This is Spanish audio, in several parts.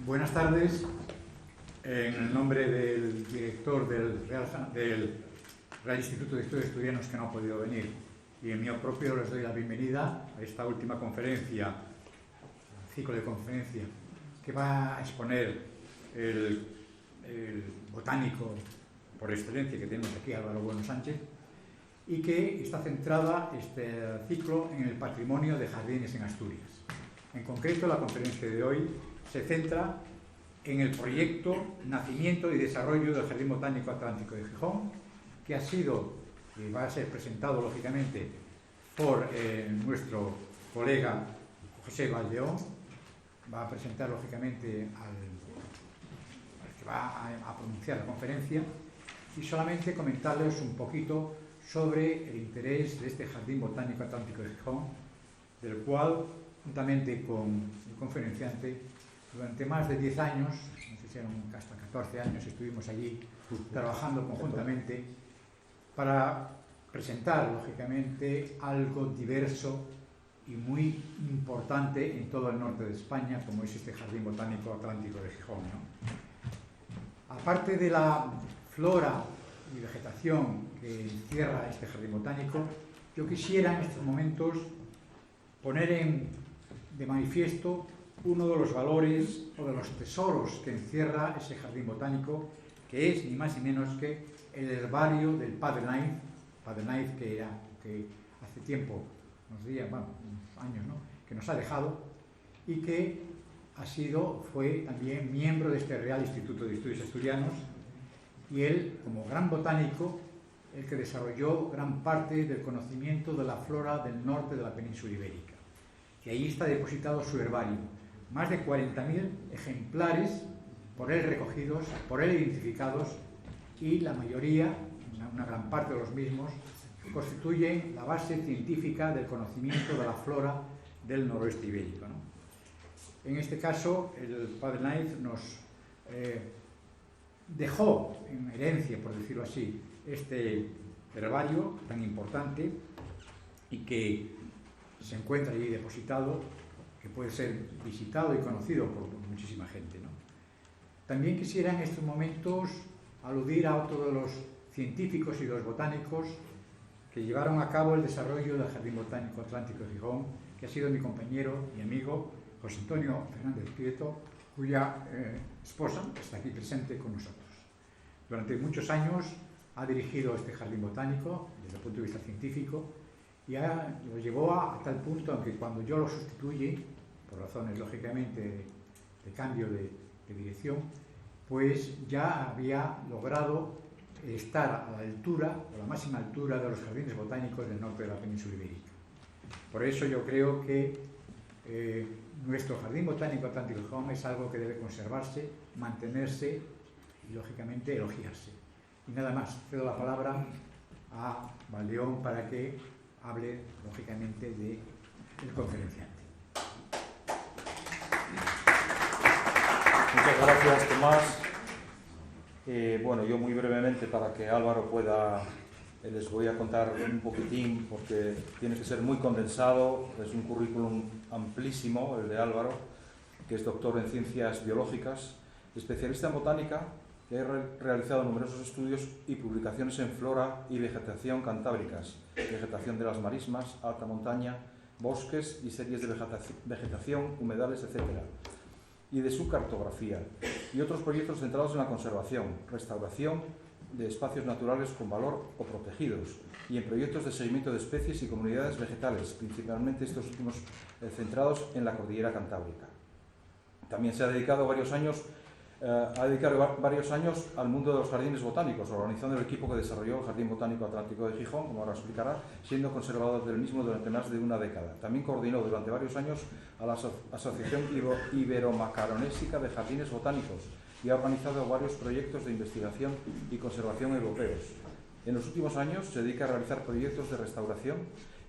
Buenas tardes. En el nombre del director del Real Instituto de Estudios Asturianos, que no ha podido venir, y en mío propio les doy la bienvenida a esta última conferencia, ciclo de conferencia, que va a exponer el botánico por excelencia que tenemos aquí, Álvaro Bueno Sánchez, y que está centrada este ciclo en el patrimonio de jardines en Asturias. En concreto, la conferencia de hoy se centra en el proyecto Nacimiento y Desarrollo del Jardín Botánico Atlántico de Gijón, que ha sido y va a ser presentado lógicamente por nuestro colega José Valdeón. Va a presentar lógicamente al que va a pronunciar la conferencia, y solamente comentarles un poquito sobre el interés de este Jardín Botánico Atlántico de Gijón, del cual, juntamente con el conferenciante, durante más de 10 años, no sé si eran hasta 14 años, estuvimos allí trabajando conjuntamente para presentar, lógicamente, algo diverso y muy importante en todo el norte de España, como es este Jardín Botánico Atlántico de Gijón, ¿no? Aparte de la flora y vegetación que encierra este Jardín Botánico, yo quisiera en estos momentos poner de manifiesto uno de los valores o de los tesoros que encierra ese jardín botánico, que es ni más ni menos que el herbario del Padre Naiz, que hace tiempo, unos años, ¿no?, que nos ha dejado, y que fue también miembro de este Real Instituto de Estudios Asturianos, y él, como gran botánico, el que desarrolló gran parte del conocimiento de la flora del norte de la península ibérica. Y ahí está depositado su herbario. Más de 40.000 ejemplares por él recogidos, por él identificados, y la mayoría, una gran parte de los mismos, constituyen la base científica del conocimiento de la flora del noroeste ibérico, ¿no? En este caso, el Padre Naiz nos dejó en herencia, por decirlo así, este herbario tan importante, y que se encuentra allí depositado, que puede ser visitado y conocido por muchísima gente, ¿no? También quisiera en estos momentos aludir a otro de los científicos y los botánicos que llevaron a cabo el desarrollo del Jardín Botánico Atlántico de Gijón, que ha sido mi compañero y amigo José Antonio Fernández Prieto, cuya esposa está aquí presente con nosotros. Durante muchos años ha dirigido este Jardín Botánico desde el punto de vista científico, y lo llevó a tal punto en que cuando yo lo sustituí, por razones lógicamente de cambio de dirección, pues ya había logrado estar a la altura, a la máxima altura de los jardines botánicos del norte de la península ibérica. Por eso yo creo que nuestro Jardín Botánico Atlántico de Gijón es algo que debe conservarse, mantenerse y lógicamente elogiarse. Y nada más, cedo la palabra a Valdeón para que hable, lógicamente, del conferenciante. Muchas gracias, Tomás. Bueno, yo muy brevemente, para que Álvaro pueda, les voy a contar un poquitín, porque tiene que ser muy condensado. Es un currículum amplísimo, el de Álvaro, que es doctor en ciencias biológicas, especialista en botánica, que ha realizado numerosos estudios y publicaciones en flora y vegetación cantábricas, vegetación de las marismas, alta montaña, bosques y series de vegetación, humedales, etc., y de su cartografía, y otros proyectos centrados en la conservación, restauración de espacios naturales con valor o protegidos, y en proyectos de seguimiento de especies y comunidades vegetales, principalmente estos últimos centrados en la cordillera cantábrica. También se ha dedicado varios años al mundo de los jardines botánicos, organizando el equipo que desarrolló el Jardín Botánico Atlántico de Gijón, como ahora explicará, siendo conservador del mismo durante más de una década. También coordinó durante varios años a la Asociación Ibero-Macaronésica de Jardines Botánicos y ha organizado varios proyectos de investigación y conservación europeos. En los últimos años se dedica a realizar proyectos de restauración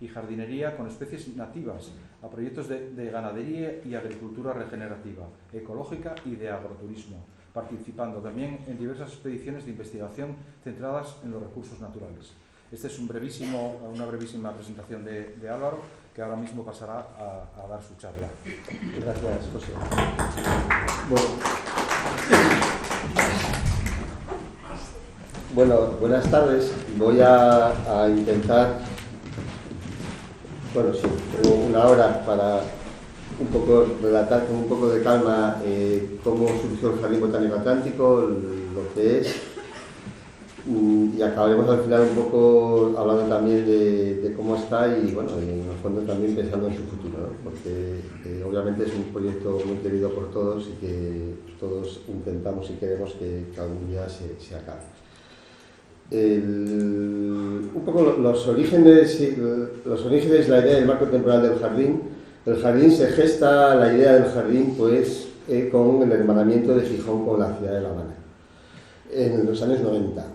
y jardinería con especies nativas, a proyectos de ganadería y agricultura regenerativa, ecológica y de agroturismo, participando también en diversas expediciones de investigación centradas en los recursos naturales. Esta es una brevísima presentación de Álvaro, que ahora mismo pasará a dar su charla. Gracias, José. Bueno, buenas tardes. Voy a intentar, tengo una hora para un poco relatar con un poco de calma cómo surgió el Jardín Botánico Atlántico, lo que es, y acabaremos al final un poco hablando también de cómo está y en el fondo también pensando en su futuro, ¿no? Porque obviamente es un proyecto muy querido por todos y que todos intentamos y queremos que algún día se acabe. Un poco los orígenes, la idea del marco temporal del jardín. El jardín se gesta, la idea del jardín, pues, con el hermanamiento de Gijón con la ciudad de La Habana, en los años 90.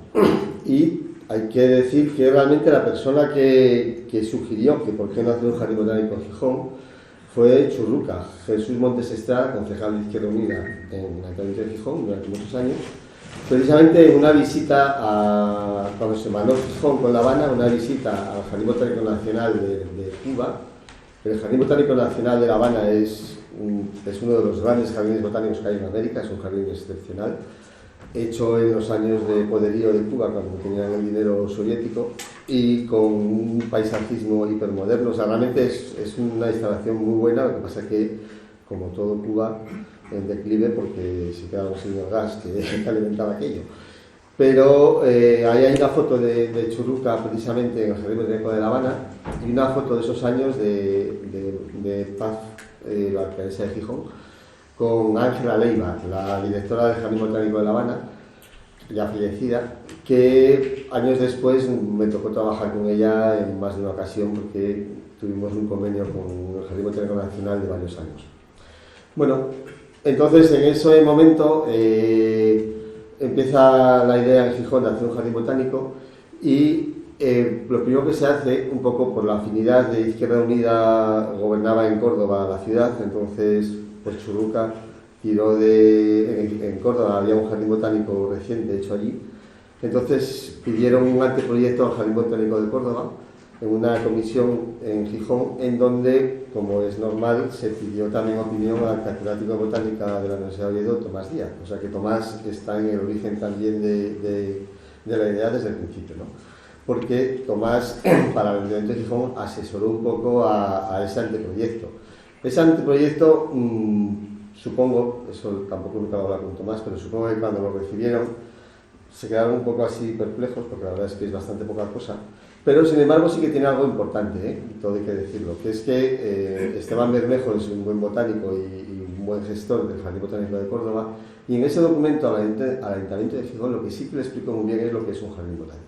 Y hay que decir que realmente la persona que sugirió que por qué no hacer un jardín botánico en Gijón fue Churruca, Jesús Montes Estrada, concejal de Izquierda Unida en el Ayuntamiento de Gijón durante muchos años. Precisamente en una visita cuando se mandó Gijón con La Habana, una visita al Jardín Botánico Nacional de Cuba. El Jardín Botánico Nacional de La Habana es uno de los grandes jardines botánicos que hay en América, es un jardín excepcional, hecho en los años de poderío de Cuba, cuando tenían el dinero soviético, y con un paisajismo hipermoderno. O sea, realmente es una instalación muy buena, lo que pasa es que, como todo Cuba, en declive porque se quedaba sin el gas que alimentaba aquello. Pero ahí hay una foto de Churruca precisamente en el Jardín Botánico de La Habana y una foto de esos años de Paz, la alcaldesa de Gijón, con Ángela Leiva, la directora del Jardín Botánico de La Habana, ya fallecida, que años después me tocó trabajar con ella en más de una ocasión porque tuvimos un convenio con el Jardín Botánico Nacional de varios años. Bueno, entonces en ese momento empieza la idea en Gijón de hacer un jardín botánico y lo primero que se hace, un poco por la afinidad de Izquierda Unida, gobernaba en Córdoba la ciudad, entonces pues Churruca tiró en Córdoba había un jardín botánico reciente hecho allí, entonces pidieron un anteproyecto al Jardín Botánico de Córdoba en una comisión en Gijón, en donde, como es normal, se pidió también opinión al catedrático de Botánica de la Universidad de Oviedo, Tomás Díaz. O sea que Tomás está en el origen también de la idea desde el principio, ¿no? Porque Tomás, para el Ayuntamiento de Gijón, asesoró un poco a ese anteproyecto. Ese anteproyecto, supongo, eso tampoco nunca lo he hablado con Tomás, pero supongo que cuando lo recibieron se quedaron un poco así perplejos, porque la verdad es que es bastante poca cosa. Pero, sin embargo, sí que tiene algo importante, todo hay que decirlo, que es que Esteban Bermejo es un buen botánico y un buen gestor del Jardín Botánico de Córdoba, y en ese documento al Ayuntamiento de Gijón lo que sí que le explico muy bien es lo que es un jardín botánico.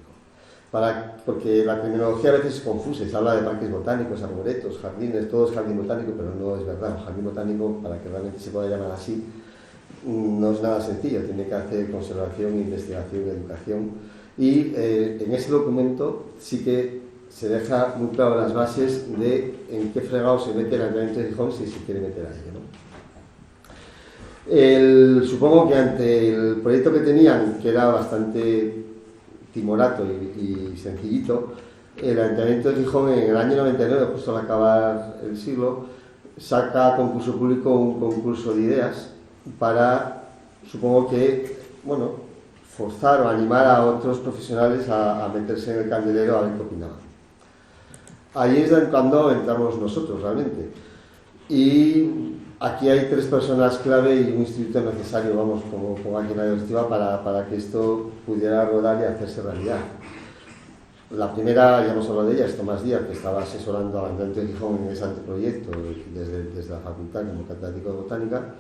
Porque la terminología a veces es confusa, se habla de parques botánicos, arboretos, jardines, todo es jardín botánico, pero no es verdad. Un jardín botánico, para que realmente se pueda llamar así, no es nada sencillo, tiene que hacer conservación, investigación, educación. Y en ese documento sí que se deja muy claro las bases de en qué fregado se mete el Ayuntamiento de Gijón si se quiere meter a ello, ¿no? Supongo que ante el proyecto que tenían, que era bastante timorato y sencillito, el Ayuntamiento de Gijón en el año 99, justo al acabar el siglo, saca a concurso público un concurso de ideas para, supongo que, forzar o animar a otros profesionales a meterse en el candelero a ver qué opinaban. Ahí es cuando entramos nosotros realmente. Y aquí hay tres personas clave y un instituto necesario, como aquí en la directiva, para que esto pudiera rodar y hacerse realidad. La primera, ya hemos hablado de ella, es Tomás Díaz, que estaba asesorando al Ayuntamiento de Gijón en ese anteproyecto desde la facultad como catedrático de botánica.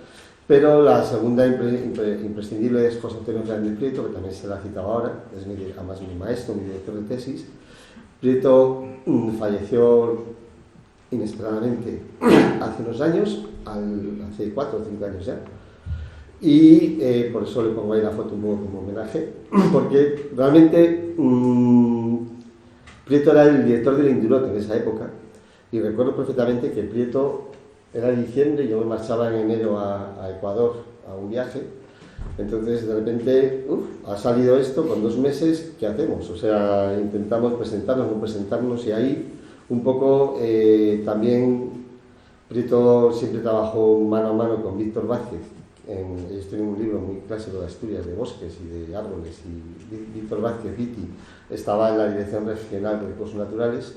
Pero la segunda imprescindible es José Antonio Fernández Prieto, que también se la ha citado ahora, es además mi maestro, mi director de tesis. Prieto falleció inesperadamente hace unos años, hace 4 o 5 años ya, y por eso le pongo ahí la foto un poco como homenaje, porque realmente Prieto era el director del Indurot en esa época, y recuerdo perfectamente que Prieto era diciembre, yo me marchaba en enero a Ecuador a un viaje, Entonces, de repente, ha salido esto con 2 meses, ¿qué hacemos? O sea, intentamos presentarnos, no presentarnos, y ahí un poco también Prieto siempre trabajó mano a mano con Víctor Vázquez. Ellos tienen un libro muy clásico de Asturias, de bosques y de árboles, y Víctor Vázquez, Viti, estaba en la Dirección Regional de Recursos Naturales.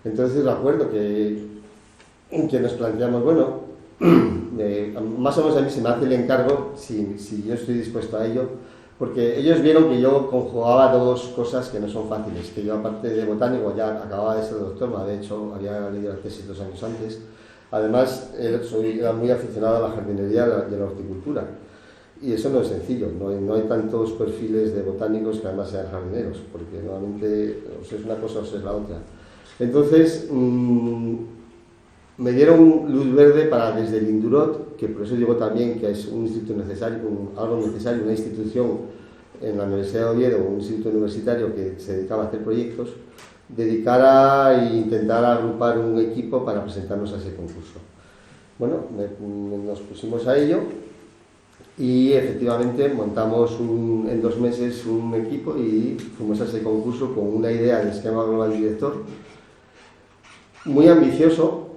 Entonces recuerdo que nos planteamos, bueno, más o menos a mí se me hace el encargo si yo estoy dispuesto a ello, porque ellos vieron que yo conjugaba 2 cosas que no son fáciles, que yo aparte de botánico ya acababa de ser doctor, de hecho había leído la tesis 2 años antes. Además, era muy aficionado a la jardinería y a la horticultura, y eso no es sencillo, no hay tantos perfiles de botánicos que además sean jardineros, porque normalmente o es una cosa o es la otra. Entonces, me dieron luz verde para desde el Indurot, que por eso digo también que es un instituto necesario, algo necesario, una institución en la Universidad de Oviedo, un instituto universitario que se dedicaba a hacer proyectos, dedicar a intentar agrupar un equipo para presentarnos a ese concurso. Bueno, nos pusimos a ello y efectivamente montamos en 2 meses un equipo y fuimos a ese concurso con una idea de esquema global director muy ambicioso,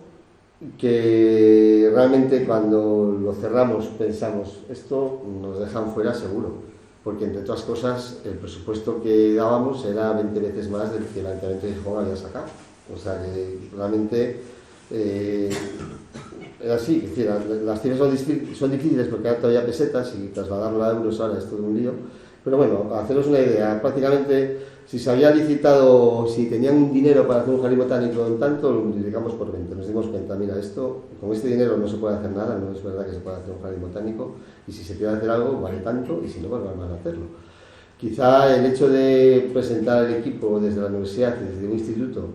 que realmente cuando lo cerramos pensamos, esto nos dejan fuera seguro, porque entre otras cosas el presupuesto que dábamos era 20 veces más del que el Ayuntamiento de Gijón había sacado. O sea que realmente era así, es decir, las cifras son difíciles porque ahora todavía pesetas y trasladarlo a euros ahora es todo un lío. Pero bueno, haceros una idea, prácticamente si se había licitado, si tenían un dinero para hacer un jardín botánico en tanto, lo multiplicamos por 20. Nos dimos cuenta, mira, esto, con este dinero no se puede hacer nada, no es verdad que se pueda hacer un jardín botánico, y si se quiere hacer algo, vale tanto, y si no, pues van a hacerlo. Quizá el hecho de presentar el equipo desde la universidad, desde un instituto,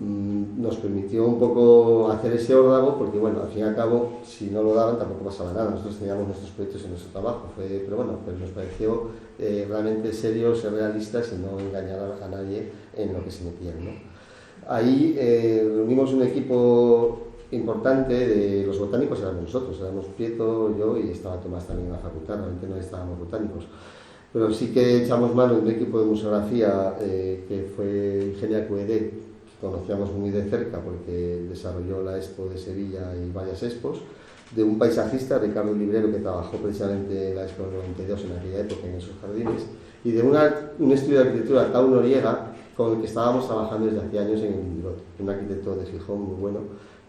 nos permitió un poco hacer ese órdago, porque bueno, al fin y al cabo, si no lo daban tampoco pasaba nada, nosotros teníamos nuestros proyectos y nuestro trabajo, pero bueno, pues nos pareció realmente serio ser realistas y no engañar a nadie en lo que se metían, ¿no? Ahí reunimos un equipo importante de los botánicos, éramos nosotros, éramos Prieto, yo y estaba Tomás también en la facultad, realmente no estábamos botánicos. Pero sí que echamos mano de un equipo de museografía que fue Ingenia QED, conocíamos muy de cerca porque desarrolló la Expo de Sevilla y varias expos, de un paisajista, Ricardo Librero, que trabajó precisamente en la Expo del 92 en aquella época en esos jardines, y de un estudio de arquitectura, Tau Noriega, con el que estábamos trabajando desde hace años en el Indurot, un arquitecto de Gijón muy bueno,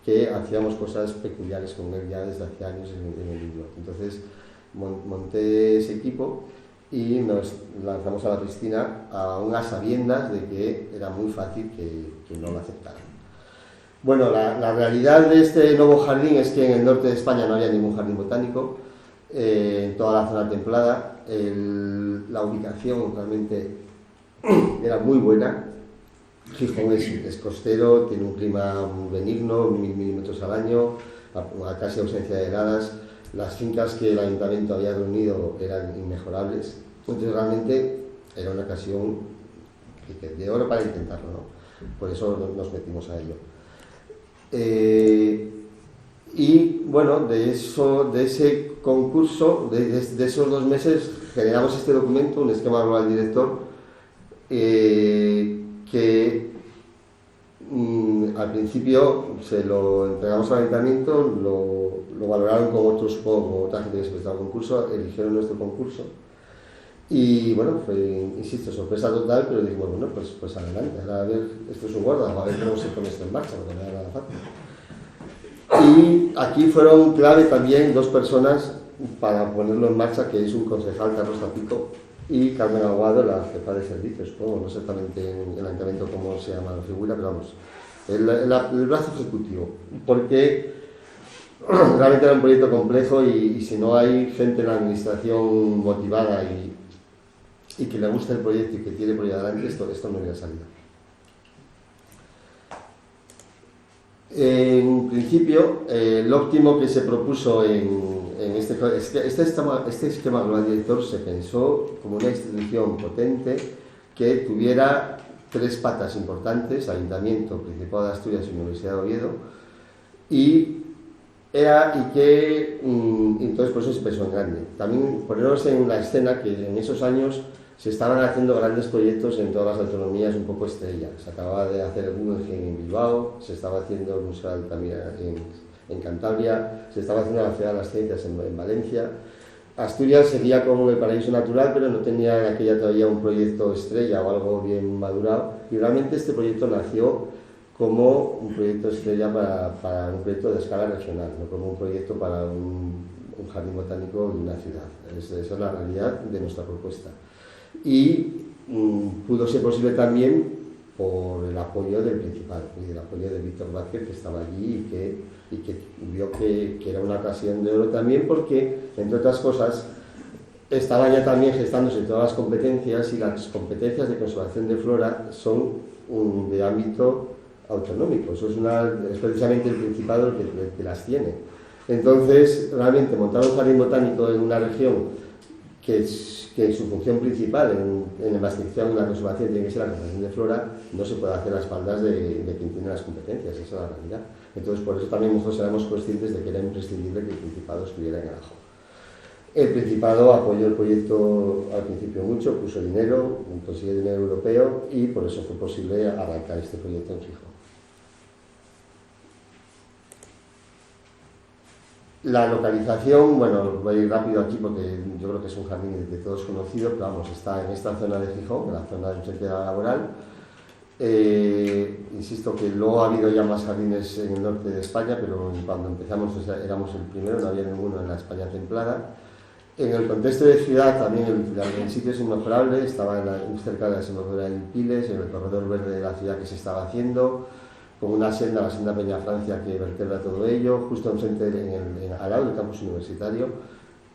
que hacíamos cosas peculiares con él ya desde hace años en el Indurot. Entonces monté ese equipo y nos lanzamos a la piscina aún a sabiendas de que era muy fácil que no lo aceptaran. Bueno, la realidad de este nuevo jardín es que en el norte de España no había ningún jardín botánico, en toda la zona templada, la ubicación realmente era muy buena. Gijón es costero, tiene un clima muy benigno, 1000 milímetros al año, a casi ausencia de heladas. Las fincas que el ayuntamiento había reunido eran inmejorables, entonces realmente era una ocasión de oro para intentarlo, ¿no? Por eso nos metimos a ello. Y bueno, de ese concurso, de esos 2 meses, generamos este documento, un esquema global director, que al principio se lo entregamos al ayuntamiento, lo valoraron con otros, con otra gente que se prestaba al concurso, eligieron nuestro concurso y bueno, fue, insisto, sorpresa total, pero dijimos, bueno, pues adelante, ahora a ver, esto es un guarda, a ver cómo se pone esto en marcha, porque no era nada fácil. Y aquí fueron clave también 2 personas para ponerlo en marcha, que es un concejal, Carlos Zapico, y Carmen Aguado, la jefa de servicios, no sé exactamente en el ayuntamiento cómo se llama la figura, pero vamos, el brazo ejecutivo, porque realmente era un proyecto complejo y si no hay gente en la administración motivada y que le gusta el proyecto y que tiene por ahí adelante, esto no hubiera salido. En principio, lo óptimo que se propuso en este esquema global director se pensó como una institución potente que tuviera 3 patas importantes: Ayuntamiento, Principado de Asturias y Universidad de Oviedo, y y que entonces por eso se pensó en grande. También ponernos en la escena que en esos años se estaban haciendo grandes proyectos en todas las autonomías un poco estrella. Se acababa de hacer el Guggenheim en Bilbao, se estaba haciendo el Museo de Altamira en Cantabria, se estaba haciendo la Ciudad de las Ciencias en Valencia. Asturias seguía como el paraíso natural, pero no tenía en aquella todavía un proyecto estrella o algo bien madurado, y realmente este proyecto nació como un proyecto estrella para un proyecto de escala regional, no como un proyecto para un jardín botánico de una ciudad. Esa es la realidad de nuestra propuesta. Y pudo ser posible también por el apoyo del Principado y el apoyo de Víctor Vázquez, que estaba allí y que vio que era una ocasión de oro también, porque, entre otras cosas, estaban ya también gestándose todas las competencias, y las competencias de conservación de flora son de ámbito autonómico. Eso es precisamente el Principado el que las tiene. Entonces, realmente, montar un jardín botánico en una región que su función principal en la investigación y la conservación tiene que ser la conservación de flora, no se puede hacer a espaldas de quien tiene las competencias, esa es la realidad. Entonces, por eso también nosotros éramos conscientes de que era imprescindible que el Principado estuviera en el ajo. El Principado apoyó el proyecto al principio mucho, puso dinero, consiguió dinero europeo, y por eso fue posible arrancar este proyecto en Gijón. La localización, bueno, voy a ir rápido aquí porque yo creo que es un jardín de todos conocido, pero vamos, está en esta zona de Gijón, en la zona del centro laboral. Insisto que luego ha habido ya más jardines en el norte de España, pero cuando empezamos éramos el primero, no había ninguno en la España templada. En el contexto de ciudad también el sitio es inmejorable, estaba cerca de la desembocadura de Piles, en el corredor verde de la ciudad que se estaba haciendo, con una senda, la senda Peña Francia, que vertebra todo ello, justo enfrente, al lado del campus universitario,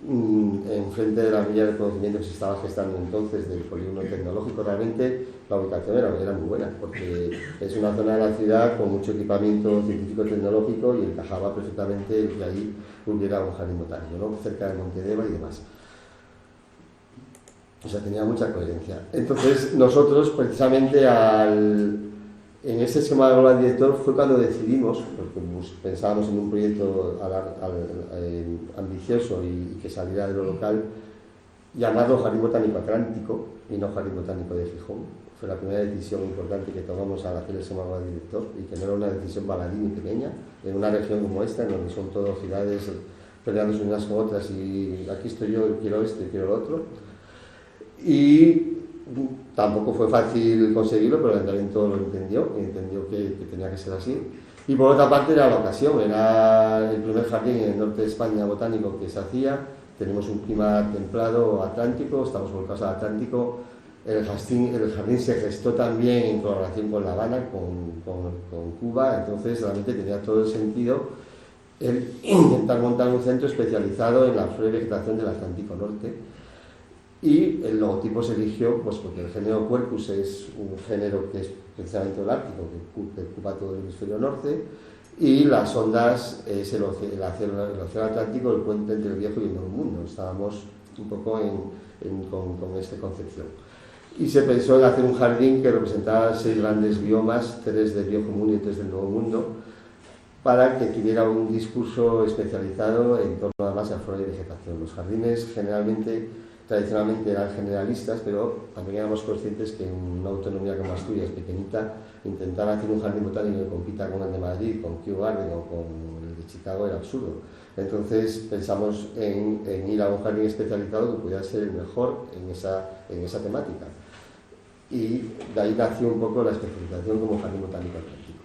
enfrente de la villa de conocimiento que se estaba gestando entonces del polígono tecnológico. Realmente la ubicación era muy buena, porque es una zona de la ciudad con mucho equipamiento científico-tecnológico, y encajaba perfectamente que ahí hubiera un jardín botánico, ¿no? Cerca de Montedeva y demás. O sea, tenía mucha coherencia. Entonces, nosotros, precisamente, en este esquema de global director fue cuando decidimos, porque pensábamos en un proyecto ambicioso y que saliera de lo local, llamarlo Jardín Botánico Atlántico y no Jardín Botánico de Gijón. Fue la primera decisión importante que tomamos al hacer el esquema global director, y que no era una decisión baladí ni pequeña, en una región como esta, en donde son todas ciudades peleándose unas con otras, y aquí estoy yo, quiero esto y quiero lo otro. Y tampoco fue fácil conseguirlo, pero el ayuntamiento lo entendió que tenía que ser así. Y por otra parte era la ocasión, era el primer jardín en el norte de España botánico que se hacía. Tenemos un clima templado atlántico, estamos volcados al Atlántico. El jardín se gestó también en colaboración con La Habana, con Cuba, entonces realmente tenía todo el sentido el intentar montar un centro especializado en la flora y vegetación del Atlántico Norte. Y el logotipo se eligió pues porque el género Quercus es un género que es precisamente el ártico, que ocupa todo el hemisferio norte, y las ondas es el océano Atlántico, el puente entre el viejo y el nuevo mundo. Estábamos un poco con esta concepción. Y se pensó en hacer un jardín que representara 6 grandes biomas, 3 del viejo mundo y 3 del nuevo mundo, para que tuviera un discurso especializado en torno además a flora y vegetación. Los jardines tradicionalmente eran generalistas, pero también éramos conscientes que en una autonomía como Asturias, pequeñita, intentar hacer un jardín botánico que compita con el de Madrid, con Kew Garden o con el de Chicago era absurdo. Entonces pensamos en ir a un jardín especializado que pudiera ser el mejor en esa temática. Y de ahí nació un poco la especialización como jardín botánico atlántico.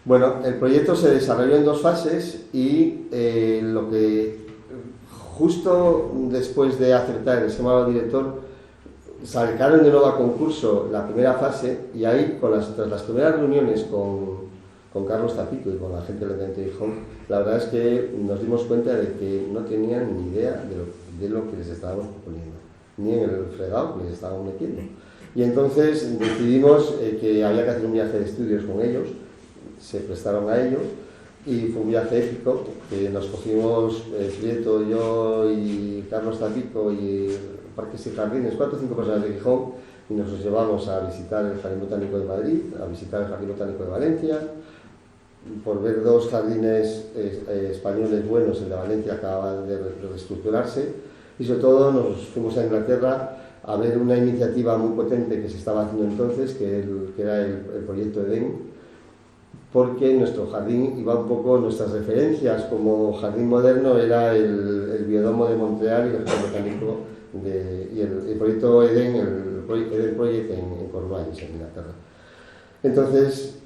Bueno, el proyecto se desarrolló en 2 fases, y lo que justo después de acertar el esquema director sacaron de nuevo a concurso la primera fase, y ahí tras las primeras reuniones con Carlos Zapico y con la gente del Ayuntamiento de Gijón, la verdad es que nos dimos cuenta de que no tenían ni idea de lo que les estábamos proponiendo, ni en el fregado que les estábamos metiendo. Y entonces decidimos que había que hacer un viaje de estudios con ellos. Se prestaron a ello, y fue un viaje épico que nos cogimos Prieto, yo y Carlos Zapico y Parques y Jardines, 4 o 5 personas de Gijón, y nos los llevamos a visitar el Jardín Botánico de Madrid, a visitar el Jardín Botánico de Valencia, por ver dos jardines españoles buenos. El de Valencia acababa de reestructurarse, y sobre todo nos fuimos a Inglaterra a ver una iniciativa muy potente que se estaba haciendo entonces, que era el proyecto Edén, porque nuestro jardín iba un poco, nuestras referencias como jardín moderno era el Biodomo de Montreal y el Jardín Botánico y el proyecto Edén, Eden Project en Cornwallis, en Inglaterra. Entonces,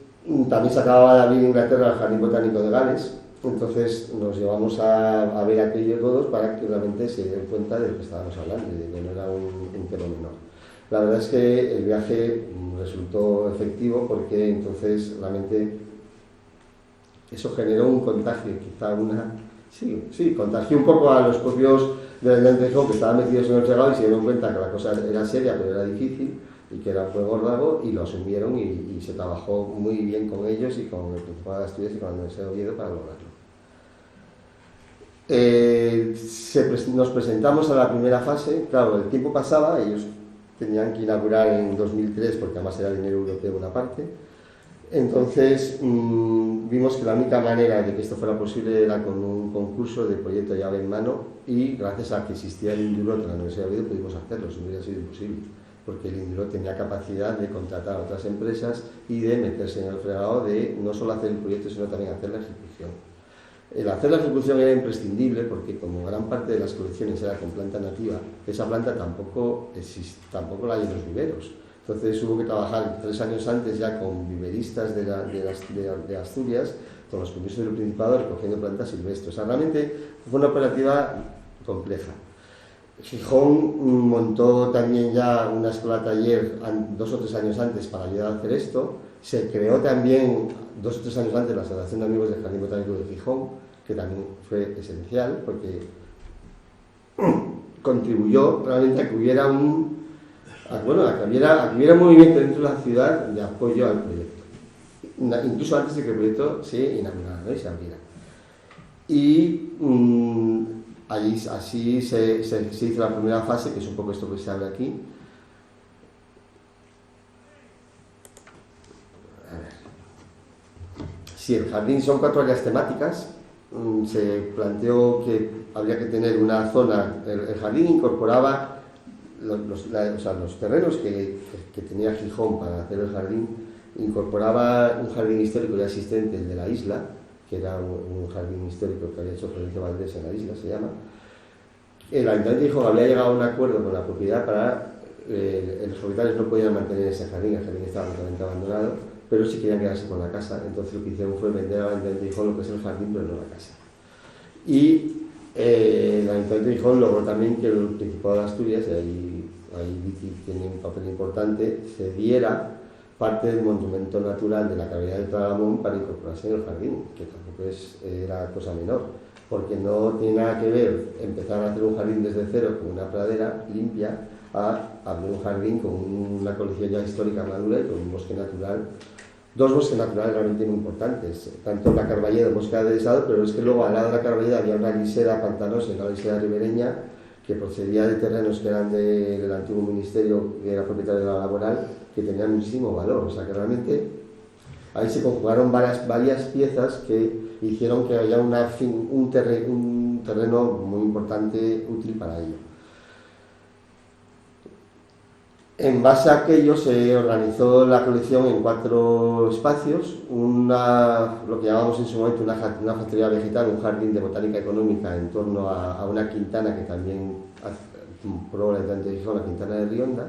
también se acababa de abrir en Inglaterra el Jardín Botánico de Gales, entonces nos llevamos a ver aquello todos para que realmente se den cuenta de lo que estábamos hablando y de que no era un tema menor. La verdad es que el viaje resultó efectivo porque entonces realmente eso generó un contagio, quizá contagió un poco a los propios del Gijón que estaban metidos en el fregado y se dieron cuenta que la cosa era seria pero era difícil y que era un juego gordago, y lo asumieron y se trabajó muy bien con ellos y con el Principado de Asturias y con la Universidad de Oviedo para lograrlo. Nos presentamos a la primera fase. Claro, el tiempo pasaba, ellos tenían que inaugurar en 2003 porque además era dinero europeo una parte. Entonces vimos que la única manera de que esto fuera posible era con un concurso de proyecto llave en mano, y gracias a que existía el Indulot en la Universidad de Oviedo pudimos hacerlo. Si no hubiera sido imposible, porque el Indulot tenía capacidad de contratar a otras empresas y de meterse en el fregado de no solo hacer el proyecto sino también hacer la ejecución. El hacer la ejecución era imprescindible porque como gran parte de las colecciones era con planta nativa, esa planta tampoco la hay en los viveros. Entonces hubo que trabajar 3 años antes ya con viveristas de Asturias, con los permisos del Principado, recogiendo plantas silvestres. O sea, realmente fue una operativa compleja. Gijón montó también ya una escuela taller 2 o 3 años antes para ayudar a hacer esto. Se creó también 2 o 3 años antes la Asociación de Amigos del Jardín Botánico de Gijón, que también fue esencial porque contribuyó realmente a que hubiera un movimiento dentro de la ciudad de apoyo al proyecto, incluso antes de que el proyecto se inaugurara, ¿no? Y se abriera. Y así se hizo la primera fase, que es un poco esto que se habla aquí. Si el jardín son 4 áreas temáticas, se planteó que habría que tener una zona. El jardín incorporaba los terrenos que tenía Gijón para hacer el jardín, incorporaba un jardín histórico ya existente, el de la isla, que era un jardín histórico que había hecho Florencio Valdés en la isla, se llama. El Ayuntamiento de Gijón había llegado a un acuerdo con la propiedad para los propietarios no podían mantener ese jardín, el jardín estaba totalmente abandonado, pero sí querían quedarse con la casa. Entonces lo que hicieron fue vender al Ayuntamiento de Gijón lo que es el jardín, pero no la casa. Y el Ayuntamiento de Gijón logró también que el Principado de Asturias, y ahí Viti tiene un papel importante, cediera parte del monumento natural de la cavidad del Talamón para incorporarse en el jardín, que tampoco era cosa menor, porque no tiene nada que ver empezar a hacer un jardín desde cero con una pradera limpia a abrir un jardín con una colección ya histórica madura y con un bosque natural. 2 bosques naturales realmente muy importantes, tanto la Carballeda, bosque adhesado, pero es que luego al lado de la Carballeda había una lisera pantanosa, una lisera ribereña, que procedía de terrenos que eran del antiguo ministerio, que era propietario de la laboral, que tenían muchísimo valor. O sea que realmente ahí se conjugaron varias piezas que hicieron que haya un terreno muy importante, útil para ello. En base a aquello se organizó la colección en 4 espacios, lo que llamamos en su momento una factoría vegetal, un jardín de botánica económica en torno a una quintana que también probablemente dijo la Quintana de Rionda,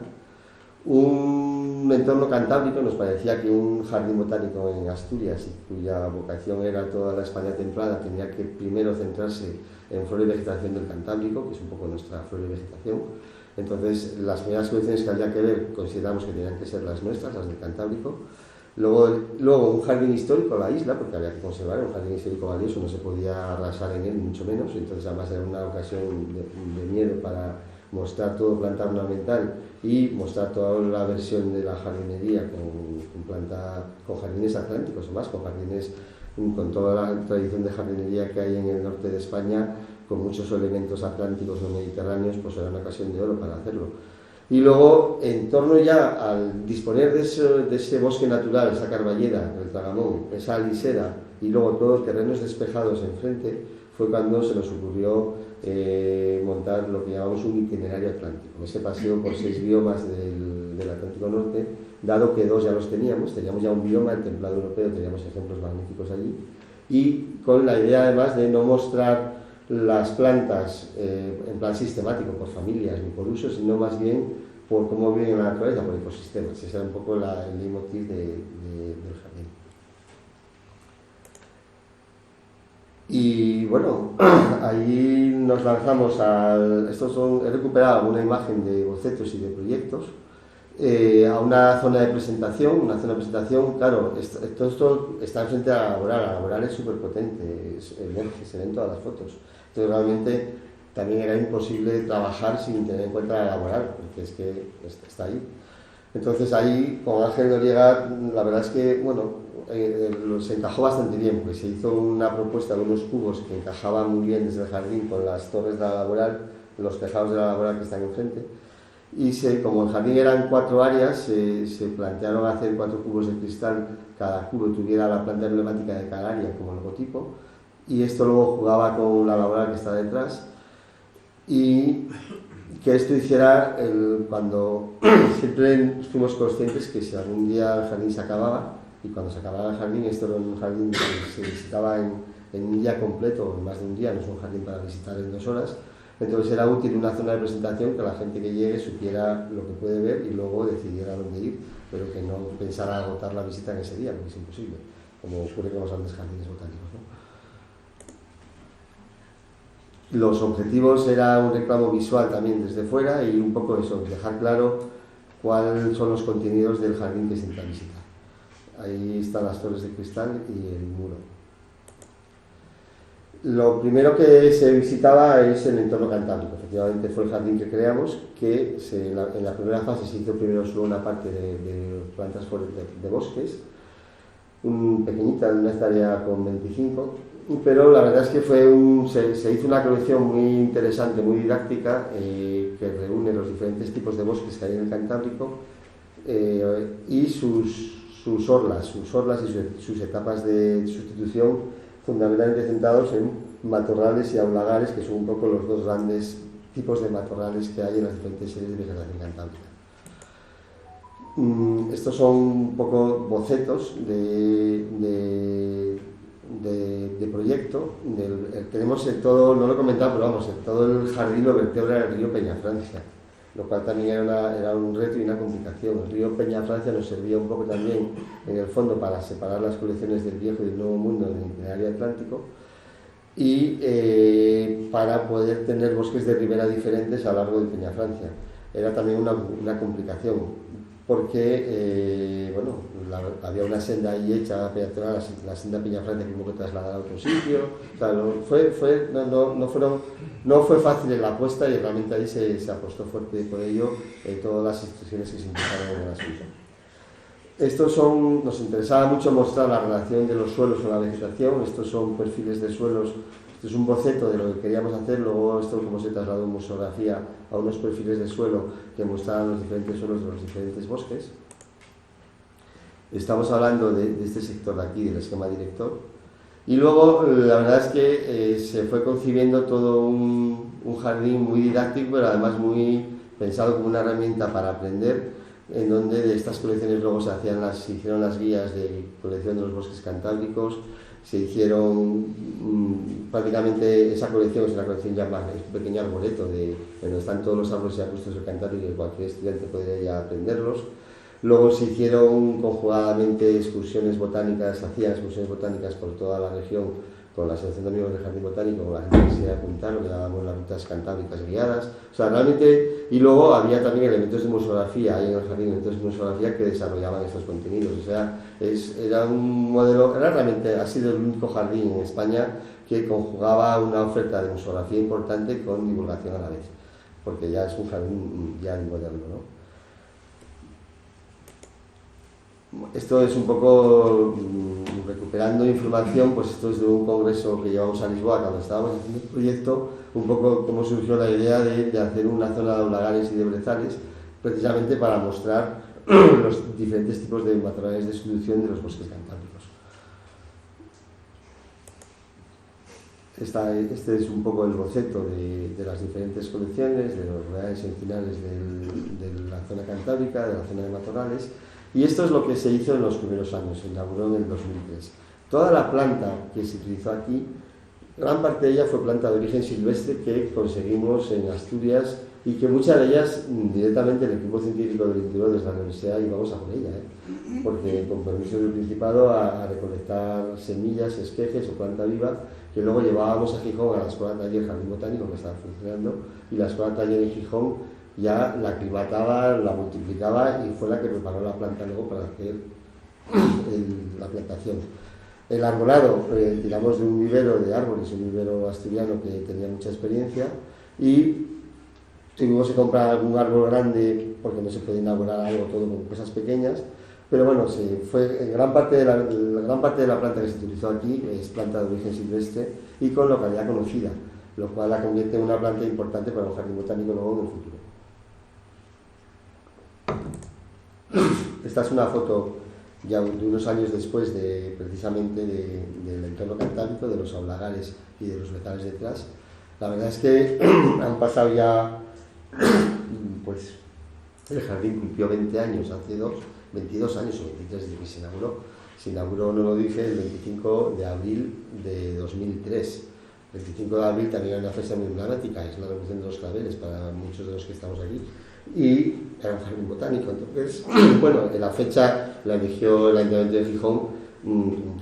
un entorno cantábrico. Nos parecía que un jardín botánico en Asturias, cuya vocación era toda la España templada, tenía que primero centrarse en flora y vegetación del Cantábrico, que es un poco nuestra flora y vegetación. Entonces, las primeras colecciones que había que ver consideramos que tenían que ser las nuestras, las del Cantábrico. Luego un jardín histórico a la isla, porque había que conservar un jardín histórico valioso, no se podía arrasar en él, mucho menos. Entonces, además, era una ocasión de miedo para mostrar todo planta ornamental y mostrar toda la versión de la jardinería con jardines atlánticos, además, con toda la tradición de jardinería que hay en el norte de España, con muchos elementos atlánticos o mediterráneos, pues era una ocasión de oro para hacerlo. Y luego, en torno ya al disponer de ese bosque natural, esa carballera, el Tragamón, esa alisera, y luego todos terrenos despejados enfrente, fue cuando se nos ocurrió montar lo que llamamos un itinerario atlántico, ese paseo por 6 biomas del Atlántico Norte, dado que 2 ya los teníamos ya un bioma, el templado europeo, teníamos ejemplos magníficos allí, y con la idea además de no mostrar las plantas en plan sistemático, por familias ni por uso, sino más bien por cómo viven en la naturaleza, por ecosistemas. Ese era un poco el leitmotiv del jardín. Y bueno, ahí nos lanzamos he recuperado una imagen de bocetos y de proyectos, a una zona de presentación, claro, esto está enfrente a la laboral es súper potente, se ven todas las fotos. Entonces realmente también era imposible trabajar sin tener en cuenta la laboral, porque es que está ahí. Entonces ahí, con Ángel Noriega, la verdad es que, bueno, se encajó bastante bien, porque se hizo una propuesta de unos cubos que encajaban muy bien desde el jardín con las torres de la laboral, los tejados de la laboral que están enfrente. Y como el jardín eran 4 áreas, se plantearon hacer 4 cubos de cristal, cada cubo tuviera la planta emblemática de cada área como logotipo, y esto luego jugaba con la laboral que está detrás, y que esto hiciera, cuando siempre fuimos conscientes que si algún día el jardín se acababa, y cuando se acababa el jardín, esto era un jardín que se visitaba en un día completo, en más de un día, no es un jardín para visitar en 2 horas, entonces era útil una zona de presentación que la gente que llegue supiera lo que puede ver y luego decidiera dónde ir, pero que no pensara agotar la visita en ese día, porque es imposible, como ocurre con los grandes jardines botánicos, ¿no? Los objetivos era un reclamo visual también desde fuera y un poco eso, dejar claro cuáles son los contenidos del jardín que se intenta visitar. Ahí están las torres de cristal y el muro. Lo primero que se visitaba es el entorno cantábrico. Efectivamente fue el jardín que creamos, que en la primera fase se hizo primero solo una parte de plantas de bosques, pequeñita, una hectárea con 25, pero la verdad es que se hizo una colección muy interesante, muy didáctica, que reúne los diferentes tipos de bosques que hay en el Cantábrico y sus orlas y sus etapas de sustitución, fundamentalmente centrados en matorrales y aulagares, que son un poco los 2 grandes tipos de matorrales que hay en las diferentes series de vegetación cantábrica. Estos son un poco bocetos de proyecto. Tenemos todo, no lo he comentado, pero vamos, todo el jardín lo vertebra el río Peñafrancia, lo cual también era un reto y una complicación. El río Peñafrancia nos servía un poco también, en el fondo, para separar las colecciones del Viejo y del Nuevo Mundo en el itinerario atlántico y para poder tener bosques de ribera diferentes a lo largo de Peñafrancia. Era también una complicación, porque había una senda ahí hecha peatonal, la senda Peñafrancia, que hubo que trasladar a otro sitio. O sea, no fue fácil en la apuesta y realmente ahí se apostó fuerte por ello todas las instituciones que se implicaron en el asunto. Nos interesaba mucho mostrar la relación de los suelos con la vegetación. Estos son perfiles de suelos. Esto es un boceto de lo que queríamos hacer. Luego esto como se trasladó en museografía a unos perfiles de suelo que mostraban los diferentes suelos de los diferentes bosques. Estamos hablando de este sector de aquí, del esquema director. Y luego la verdad es que se fue concibiendo todo un jardín muy didáctico, pero además muy pensado como una herramienta para aprender, en donde de estas colecciones luego se hicieron las guías de colección de los bosques cantábricos, se hicieron prácticamente esa colección, es una colección ya más, es un pequeño arboreto donde están todos los árboles y arbustos del Cantábrico y cualquier estudiante podría ya aprenderlos. Luego se hicieron conjugadamente excursiones botánicas, hacían excursiones botánicas por toda la región con la Asociación de Amigos del Jardín Botánico, con la gente que se iba a apuntar, lo que llamamos las rutas cantábricas guiadas. O sea, realmente, y luego había también elementos de museografía, hay en el jardín elementos de museografía que desarrollaban estos contenidos. O sea, era un modelo, realmente ha sido el único jardín en España que conjugaba una oferta de museografía importante con divulgación a la vez, porque ya es un jardín ya moderno, ¿no? Esto es un poco recuperando información, pues esto es de un congreso que llevamos a Lisboa cuando estábamos haciendo el proyecto, un poco cómo surgió la idea de hacer una zona de aulagares y de brezales precisamente para mostrar los diferentes tipos de matorrales de distribución de los bosques cantábricos. Este es un poco el boceto de las diferentes colecciones, de los reales encinales de la zona cantábrica, de la zona de matorrales, y esto es lo que se hizo en los primeros años, se inauguró en el 2003. Toda la planta que se utilizó aquí, gran parte de ella fue planta de origen silvestre que conseguimos en Asturias y que muchas de ellas directamente el equipo científico del interior desde la universidad íbamos a por ella, porque con permiso del Principado a recolectar semillas, esquejes o planta viva que luego llevábamos a Gijón a la Escuela Taller Jardín Botánico que estaba funcionando, y la Escuela Taller de Gijón ya la aclimataba, la multiplicaba y fue la que preparó la planta luego para hacer la plantación. El arbolado, tiramos de un vivero de árboles, un vivero asturiano que tenía mucha experiencia, y tuvimos que comprar algún árbol grande porque no se puede inaugurar algo todo con cosas pequeñas, pero bueno, fue gran parte de la planta que se utilizó aquí es planta de origen silvestre y con localidad conocida, lo cual la convierte en una planta importante para un jardín botánico luego en el futuro. Esta es una foto ya de unos años después precisamente del entorno cantábrico, de los aulagares y de los betales detrás. La verdad es que han pasado ya, pues el jardín cumplió 20 años, hace 22 años o 23 desde que se inauguró. Se inauguró, no lo dije, el 25 de abril de 2003. El 25 de abril también era una fecha muy emblemática, es la Revolución de los Claveles para muchos de los que estamos aquí. Y era un jardín botánico, entonces, bueno, la fecha la eligió el Ayuntamiento de Gijón,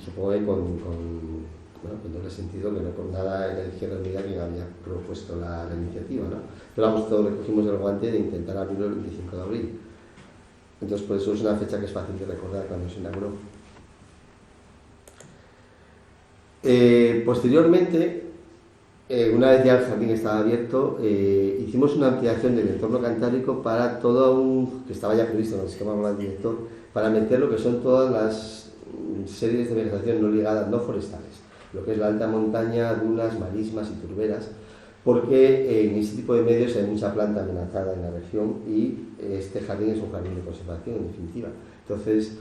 supongo que con doble sentido, que no por nada era Izquierda Unida quien había propuesto la iniciativa, ¿no? Pero vamos, todos le cogimos el guante de intentar abrirlo el 25 de abril. Entonces, por eso es una fecha que es fácil de recordar cuando se inauguró. Posteriormente, una vez ya el jardín estaba abierto, hicimos una ampliación del entorno cantábrico para que estaba ya previsto en el esquema del director, para meter lo que son todas las series de vegetación no ligadas, no forestales, lo que es la alta montaña, dunas, marismas y turberas, porque en este tipo de medios hay mucha planta amenazada en la región y este jardín es un jardín de conservación, en definitiva. Entonces,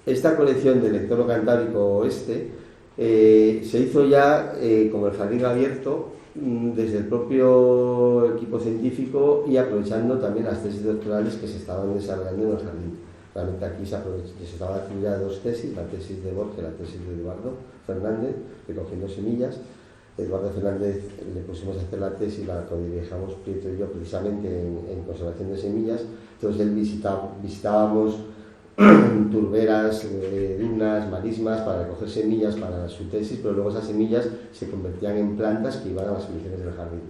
esta colección del entorno cantábrico oeste se hizo ya como el jardín abierto desde el propio equipo científico y aprovechando también las tesis doctorales que se estaban desarrollando en el jardín. Realmente aquí se estaban haciendo ya dos tesis, la tesis de Borges y la tesis de Eduardo Fernández, recogiendo semillas. Eduardo Fernández le pusimos a hacer la tesis, la codirigíamos Prieto y yo precisamente en conservación de semillas. Entonces él visitábamos turberas, dunas, marismas para recoger semillas para su tesis, pero luego esas semillas se convertían en plantas que iban a las condiciones del jardín.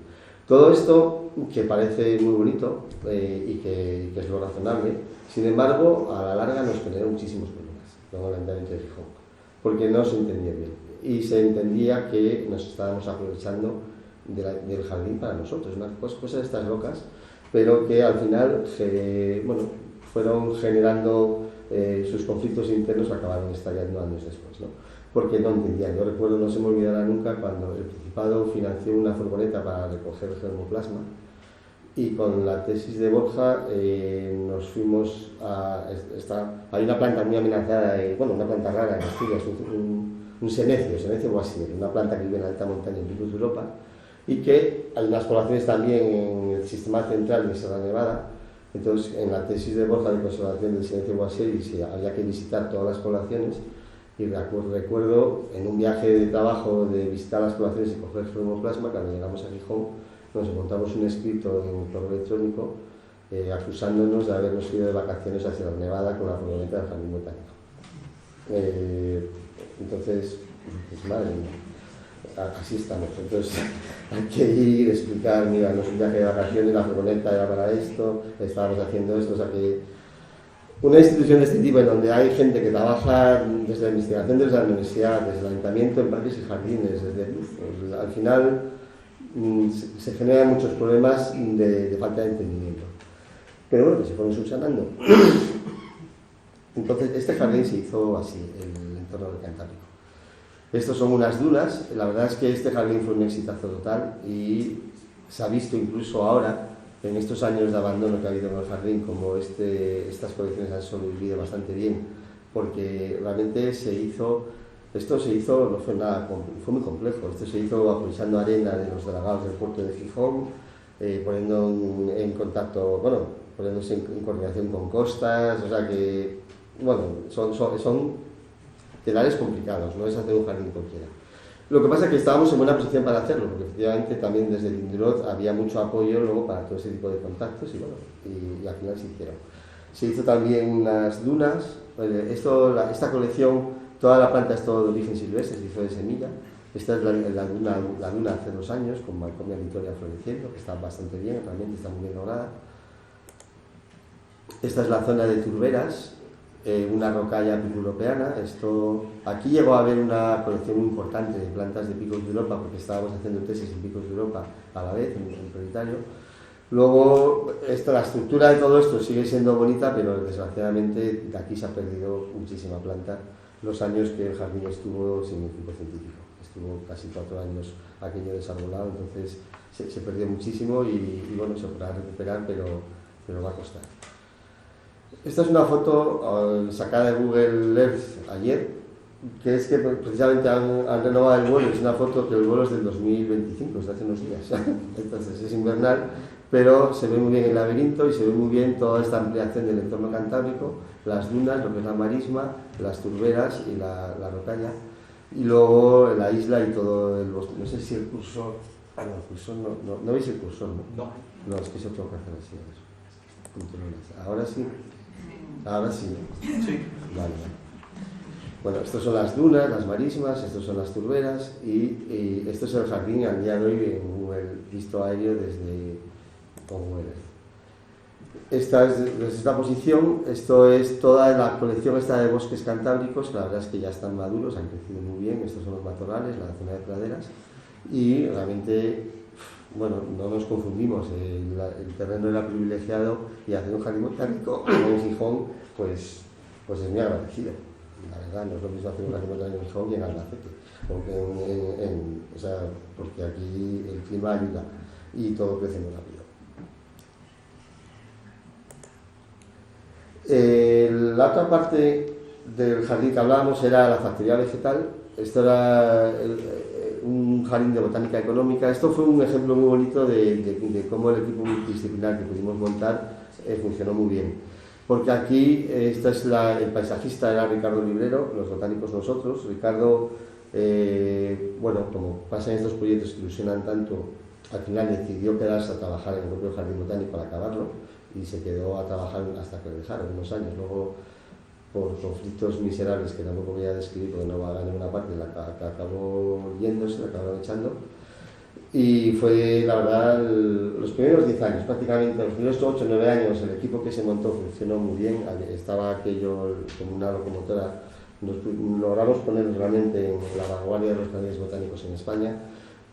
Todo esto, que parece muy bonito y que es lo razonable, sin embargo, a la larga nos generó muchísimos problemas con el Ayuntamiento de Gijón, porque no se entendía bien y se entendía que nos estábamos aprovechando del jardín para nosotros, unas cosas de estas locas, pero que al final fueron generando sus conflictos internos que acabaron estallando años después, ¿no? Porque no entendían. Yo recuerdo, no se me olvidará nunca, cuando el Principado financió una furgoneta para recoger el germoplasma y con la tesis de Borja nos fuimos hay una planta muy amenazada, una planta rara en Asturias, un senecio guasir, una planta que vive en alta montaña en Picos de Europa y que hay unas poblaciones también en el sistema central de Sierra Nevada. Entonces, en la tesis de Borja de conservación del senecio guasir había que visitar todas las poblaciones y recuerdo en un viaje de trabajo de visitar las poblaciones y coger germoplasma, cuando llegamos a Gijón nos encontramos un escrito en un correo electrónico acusándonos de habernos ido de vacaciones a Sierra Nevada con la furgoneta del jardín botánico. Entonces, pues madre mía, así estamos. Entonces hay que ir, explicar, mira, no es un viaje de vacaciones, la furgoneta era para esto, estábamos haciendo esto, o sea que una institución de este tipo en donde hay gente que trabaja desde la investigación, desde la universidad, desde el ayuntamiento, en parques y jardines, al final se generan muchos problemas de falta de entendimiento. Pero bueno, que se fueron subsanando. Entonces, este jardín se hizo así, el entorno del Cantábrico. Estos son unas dunas. La verdad es que este jardín fue un exitazo total y se ha visto incluso ahora en estos años de abandono que ha habido en el jardín, como estas colecciones han sobrevivido bastante bien, porque realmente esto se hizo, no fue nada, fue muy complejo. Esto se hizo aprovechando arena de los dragados del puerto de Gijón, poniendo en contacto, bueno, poniéndose en coordinación con costas, o sea que, bueno, son telares complicados, no es hacer un jardín cualquiera. Lo que pasa es que estábamos en buena posición para hacerlo, porque efectivamente también desde Lindrot había mucho apoyo luego para todo ese tipo de contactos y bueno, y al final se hicieron. Se hizo también unas dunas, esta colección, toda la planta es todo de origen silvestre, se hizo de semilla. Esta es la duna hace 2 años, con Malcomia Victoria floreciendo, que está bastante bien, realmente está muy bien lograda. Esta es la zona de turberas, una rocalla pico-europeana. Aquí llegó a haber una colección muy importante de plantas de picos de Europa, porque estábamos haciendo tesis en picos de Europa a la vez, en prioritario. Luego, la estructura de todo esto sigue siendo bonita, pero desgraciadamente de aquí se ha perdido muchísima planta los años que el jardín estuvo sin equipo científico. Estuvo casi 4 años aquello desarbolado, entonces se perdió muchísimo y bueno, se podrá recuperar, pero va a costar. Esta es una foto sacada de Google Earth ayer, que es que precisamente han renovado el vuelo. Es una foto que el vuelo es del 2025, es de hace unos días, entonces es invernal, pero se ve muy bien el laberinto y se ve muy bien toda esta ampliación del entorno cantábrico, las dunas, lo que es la marisma, las turberas y la rocalla, y luego la isla y todo el bosque. No sé si el cursor... Ah, no, el cursor no veis el cursor, ¿no? No, es que eso tengo que hacer así. Ahora sí. Ahora sí. Sí. Vale. Bueno, estas son las dunas, las marismas, estas son las turberas y esto es el jardín al día de hoy en Google, visto aéreo desde Google Earth. Esta es desde esta posición. Esto es toda la colección esta de bosques cantábricos, que la verdad es que ya están maduros, han crecido muy bien. Estos son los matorrales, la zona de praderas, y realmente, bueno, no nos confundimos, el terreno era privilegiado y hacer un jardín botánico en Gijón pues es muy agradecido. La verdad, no es lo mismo hacer un jardín botánico en Gijón que en Albacete, porque aquí el clima ayuda y todo crece muy rápido. La otra parte del jardín que hablábamos era la factoría vegetal. Esto era un jardín de botánica económica. Esto fue un ejemplo muy bonito de cómo el equipo multidisciplinar que pudimos montar funcionó muy bien. Porque aquí, el paisajista era Ricardo Librero, los botánicos nosotros. Ricardo, bueno, como pasa en estos proyectos que ilusionan tanto, al final decidió quedarse a trabajar en el propio jardín botánico al acabarlo y se quedó a trabajar hasta que lo dejaron unos años. Luego, por conflictos miserables que tampoco voy a describir porque no va a ninguna parte, que acabó yéndose, la acabaron echando. Y fue, la verdad, los primeros 10 años, prácticamente, los primeros 8 o 9 años, el equipo que se montó funcionó muy bien. Estaba aquello como una locomotora, logramos poner realmente en la vanguardia de los jardines botánicos en España,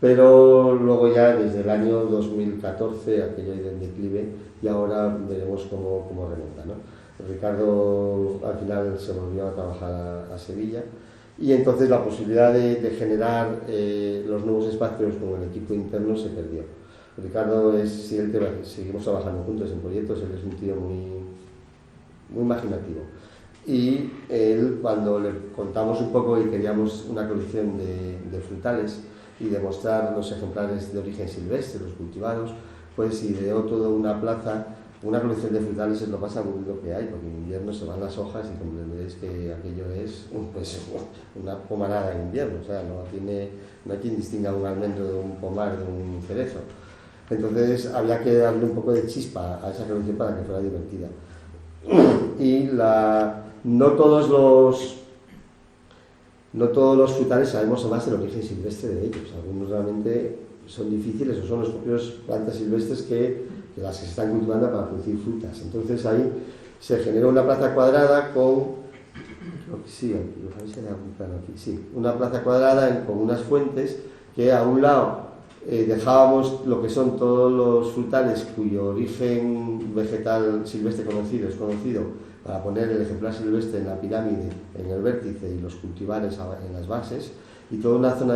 pero luego ya desde el año 2014 aquello ha ido en declive y ahora veremos cómo remonta, ¿no? Ricardo al final se volvió a trabajar a Sevilla y entonces la posibilidad de generar los nuevos espacios con el equipo interno se perdió. Ricardo seguimos trabajando juntos en proyectos, él es un tío muy imaginativo y él, cuando le contamos un poco y queríamos una colección de frutales y demostrar los ejemplares de origen silvestre, los cultivados, pues ideó toda una plaza. Una colección de frutales es lo más aburrido que hay, porque en invierno se van las hojas y comprenderéis que aquello es una pomarada en invierno, o sea, no hay quien distinga un almendro de un pomar, de un cerezo. Entonces había que darle un poco de chispa a esa colección para que fuera divertida. Y no todos los frutales sabemos más el origen silvestre de ellos. Algunos realmente son difíciles o son las propias plantas silvestres que las que se están cultivando para producir frutas. Entonces ahí se generó una plaza cuadrada una plaza cuadrada con unas fuentes que a un lado dejábamos lo que son todos los frutales cuyo origen vegetal silvestre es conocido, para poner el ejemplar silvestre en la pirámide, en el vértice, y los cultivares en las bases, y toda una zona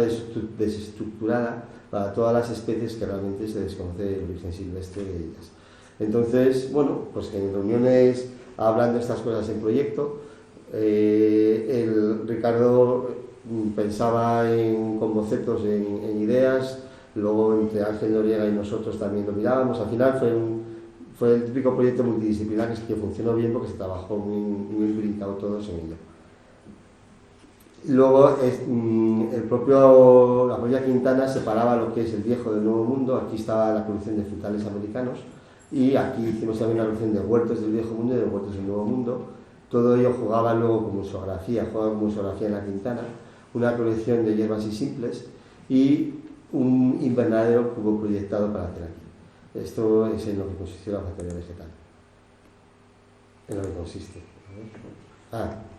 desestructurada para todas las especies que realmente se desconoce el origen silvestre de ellas. Entonces, bueno, pues en reuniones hablando de estas cosas en proyecto, Ricardo pensaba con bocetos, en ideas, luego entre Ángel Noriega y nosotros también lo mirábamos. Al final fue el típico proyecto multidisciplinar que funcionó bien porque se trabajó muy imbricados todos en ello. Luego, la propia Quintana separaba lo que es el viejo del nuevo mundo. Aquí estaba la colección de frutales americanos y aquí hicimos también una colección de huertos del viejo mundo y de huertos del nuevo mundo. Todo ello jugaba luego como museografía, en la Quintana, una colección de hierbas y simples y un invernadero que hubo proyectado para hacer aquí. Esto es en lo que consistió la factoría vegetal. En lo que consiste.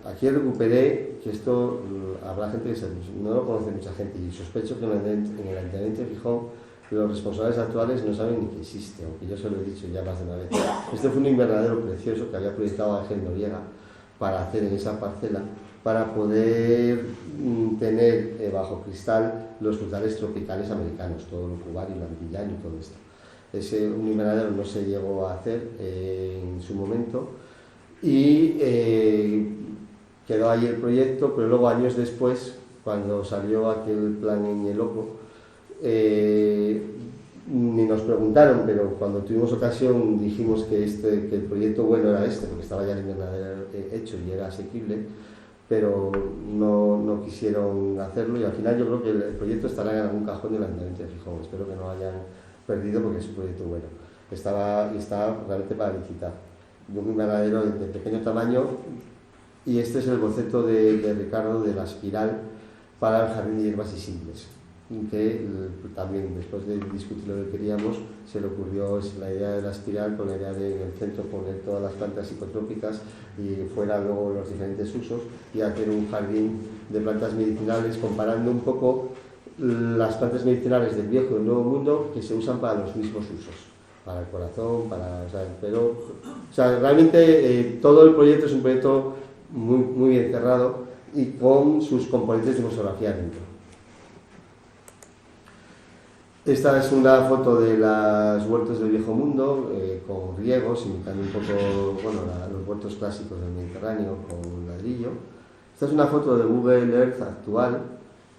Aquí recuperé, que esto habrá gente que no lo conoce mucha gente, y sospecho que en el Ayuntamiento de Gijón los responsables actuales no saben ni que existe, aunque yo se lo he dicho ya más de una vez. Este fue un invernadero precioso que había proyectado Ángel Noriega para hacer en esa parcela, para poder tener bajo cristal los frutales tropicales americanos, todo lo cubano y lantillán y todo esto. Un invernadero no se llegó a hacer en su momento y quedó ahí el proyecto, pero luego años después, cuando salió aquel plan en Ñeloco, ni nos preguntaron, pero cuando tuvimos ocasión dijimos que el proyecto bueno era este, porque estaba ya el invernadero hecho y era asequible, pero no quisieron hacerlo, y al final yo creo que el proyecto estará en algún cajón del Ayuntamiento de Gijón. Espero que no hayan perdido porque es un proyecto bueno. Está realmente para licitar. De un invernadero de pequeño tamaño, y este es el boceto de Ricardo de la espiral para el jardín de hierbas y simples, que también después de discutir lo que queríamos se le ocurrió la idea de la espiral, con la idea de en el centro poner todas las plantas psicotrópicas y fuera luego los diferentes usos, y hacer un jardín de plantas medicinales comparando un poco las plantas medicinales del viejo y del nuevo mundo, que se usan para los mismos usos, para el corazón, realmente todo el proyecto es un proyecto muy bien cerrado y con sus componentes de museografía dentro. Esta es una foto de los huertos del viejo mundo, con riegos, imitando un poco los huertos clásicos del Mediterráneo con ladrillo. Esta es una foto de Google Earth actual,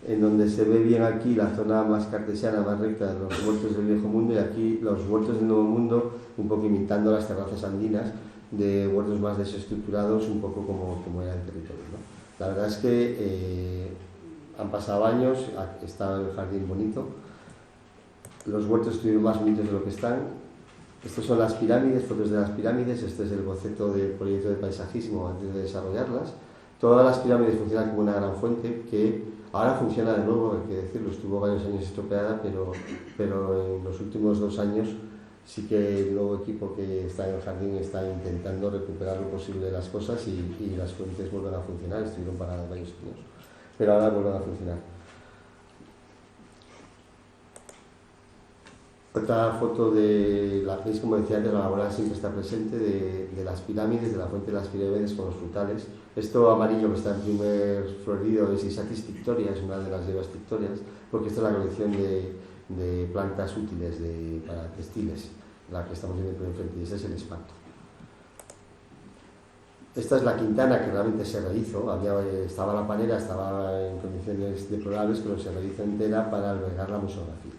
en donde se ve bien aquí la zona más cartesiana, más recta de los huertos del viejo mundo, y aquí los huertos del nuevo mundo, un poco imitando las terrazas andinas, de huertos más desestructurados, un poco como era el territorio, ¿no? La verdad es que han pasado años, está el jardín bonito, los huertos estuvieron más bonitos de lo que están. Estas son las pirámides, fotos de las pirámides. Este es el boceto del proyecto de paisajismo antes de desarrollarlas. Todas las pirámides funcionan como una gran fuente que ahora funciona de nuevo, hay que decirlo, estuvo varios años estropeada, pero en los últimos 2 años sí que el nuevo equipo que está en el jardín está intentando recuperar lo posible de las cosas, y las fuentes vuelven a funcionar. Estuvieron paradas varios años, pero ahora vuelven a funcionar. Otra foto como decía antes, la laboral siempre está presente, de las pirámides, de la fuente de las pirámides con los frutales. Esto amarillo que está en primer florido es Isatis Pictoria, es una de las hierbas pictorias, porque esta es la colección de plantas útiles para textiles, la que estamos viendo por enfrente, y este es el espanto. Esta es la Quintana, que realmente se rehizo, estaba la panera, estaba en condiciones deplorables, pero se rehizo entera para albergar la museografía.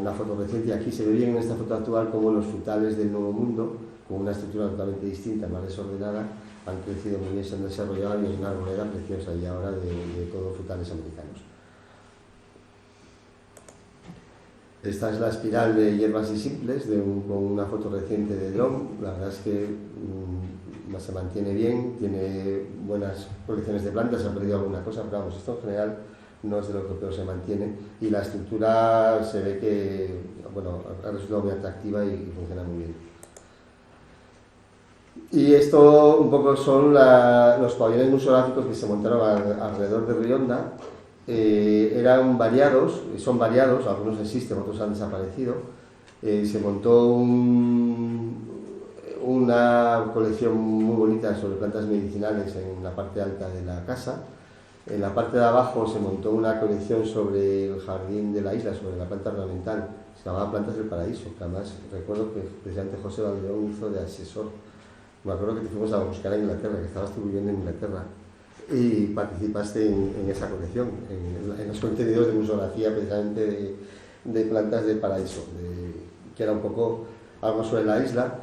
Una foto reciente, y aquí se ve bien en esta foto actual como los frutales del nuevo mundo, con una estructura totalmente distinta, más desordenada, han crecido muy bien, se han desarrollado, y es una arboleda preciosa y ahora de todos frutales americanos. Esta es la espiral de hierbas y simples, con una foto reciente de dron. La verdad es que se mantiene bien, tiene buenas colecciones de plantas, se ha perdido alguna cosa, pero vamos, esto en general no es de lo que peor se mantiene, y la estructura se ve que ha resultado muy atractiva y funciona muy bien. Y esto un poco son los pabellones museográficos que se montaron alrededor de Rionda. Eran variados, son variados, algunos existen, otros han desaparecido. Se montó una colección muy bonita sobre plantas medicinales en la parte alta de la casa. En la parte de abajo se montó una colección sobre el jardín de la isla, sobre la planta ornamental. se llamaba Plantas del Paraíso, que además recuerdo que precisamente José Valdeón hizo de asesor. Me acuerdo que te fuimos a buscar a Inglaterra, que estabas tú viviendo en Inglaterra, y participaste en esa colección, en los contenidos de museografía precisamente de Plantas del Paraíso, que era un poco algo sobre la isla.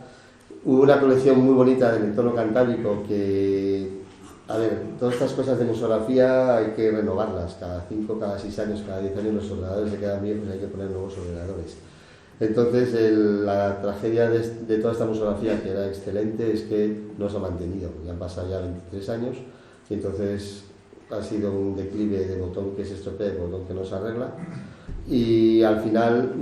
Hubo una colección muy bonita del entorno cantábrico que, a ver, todas estas cosas de museografía hay que renovarlas, cada 5, cada 6 años, cada 10 años los ordenadores se quedan viejos y hay que poner nuevos ordenadores. Entonces la tragedia de toda esta museografía, que era excelente, es que no se ha mantenido, ya han pasado ya 23 años y entonces ha sido un declive de botón que se estropea y botón que no se arregla, y al final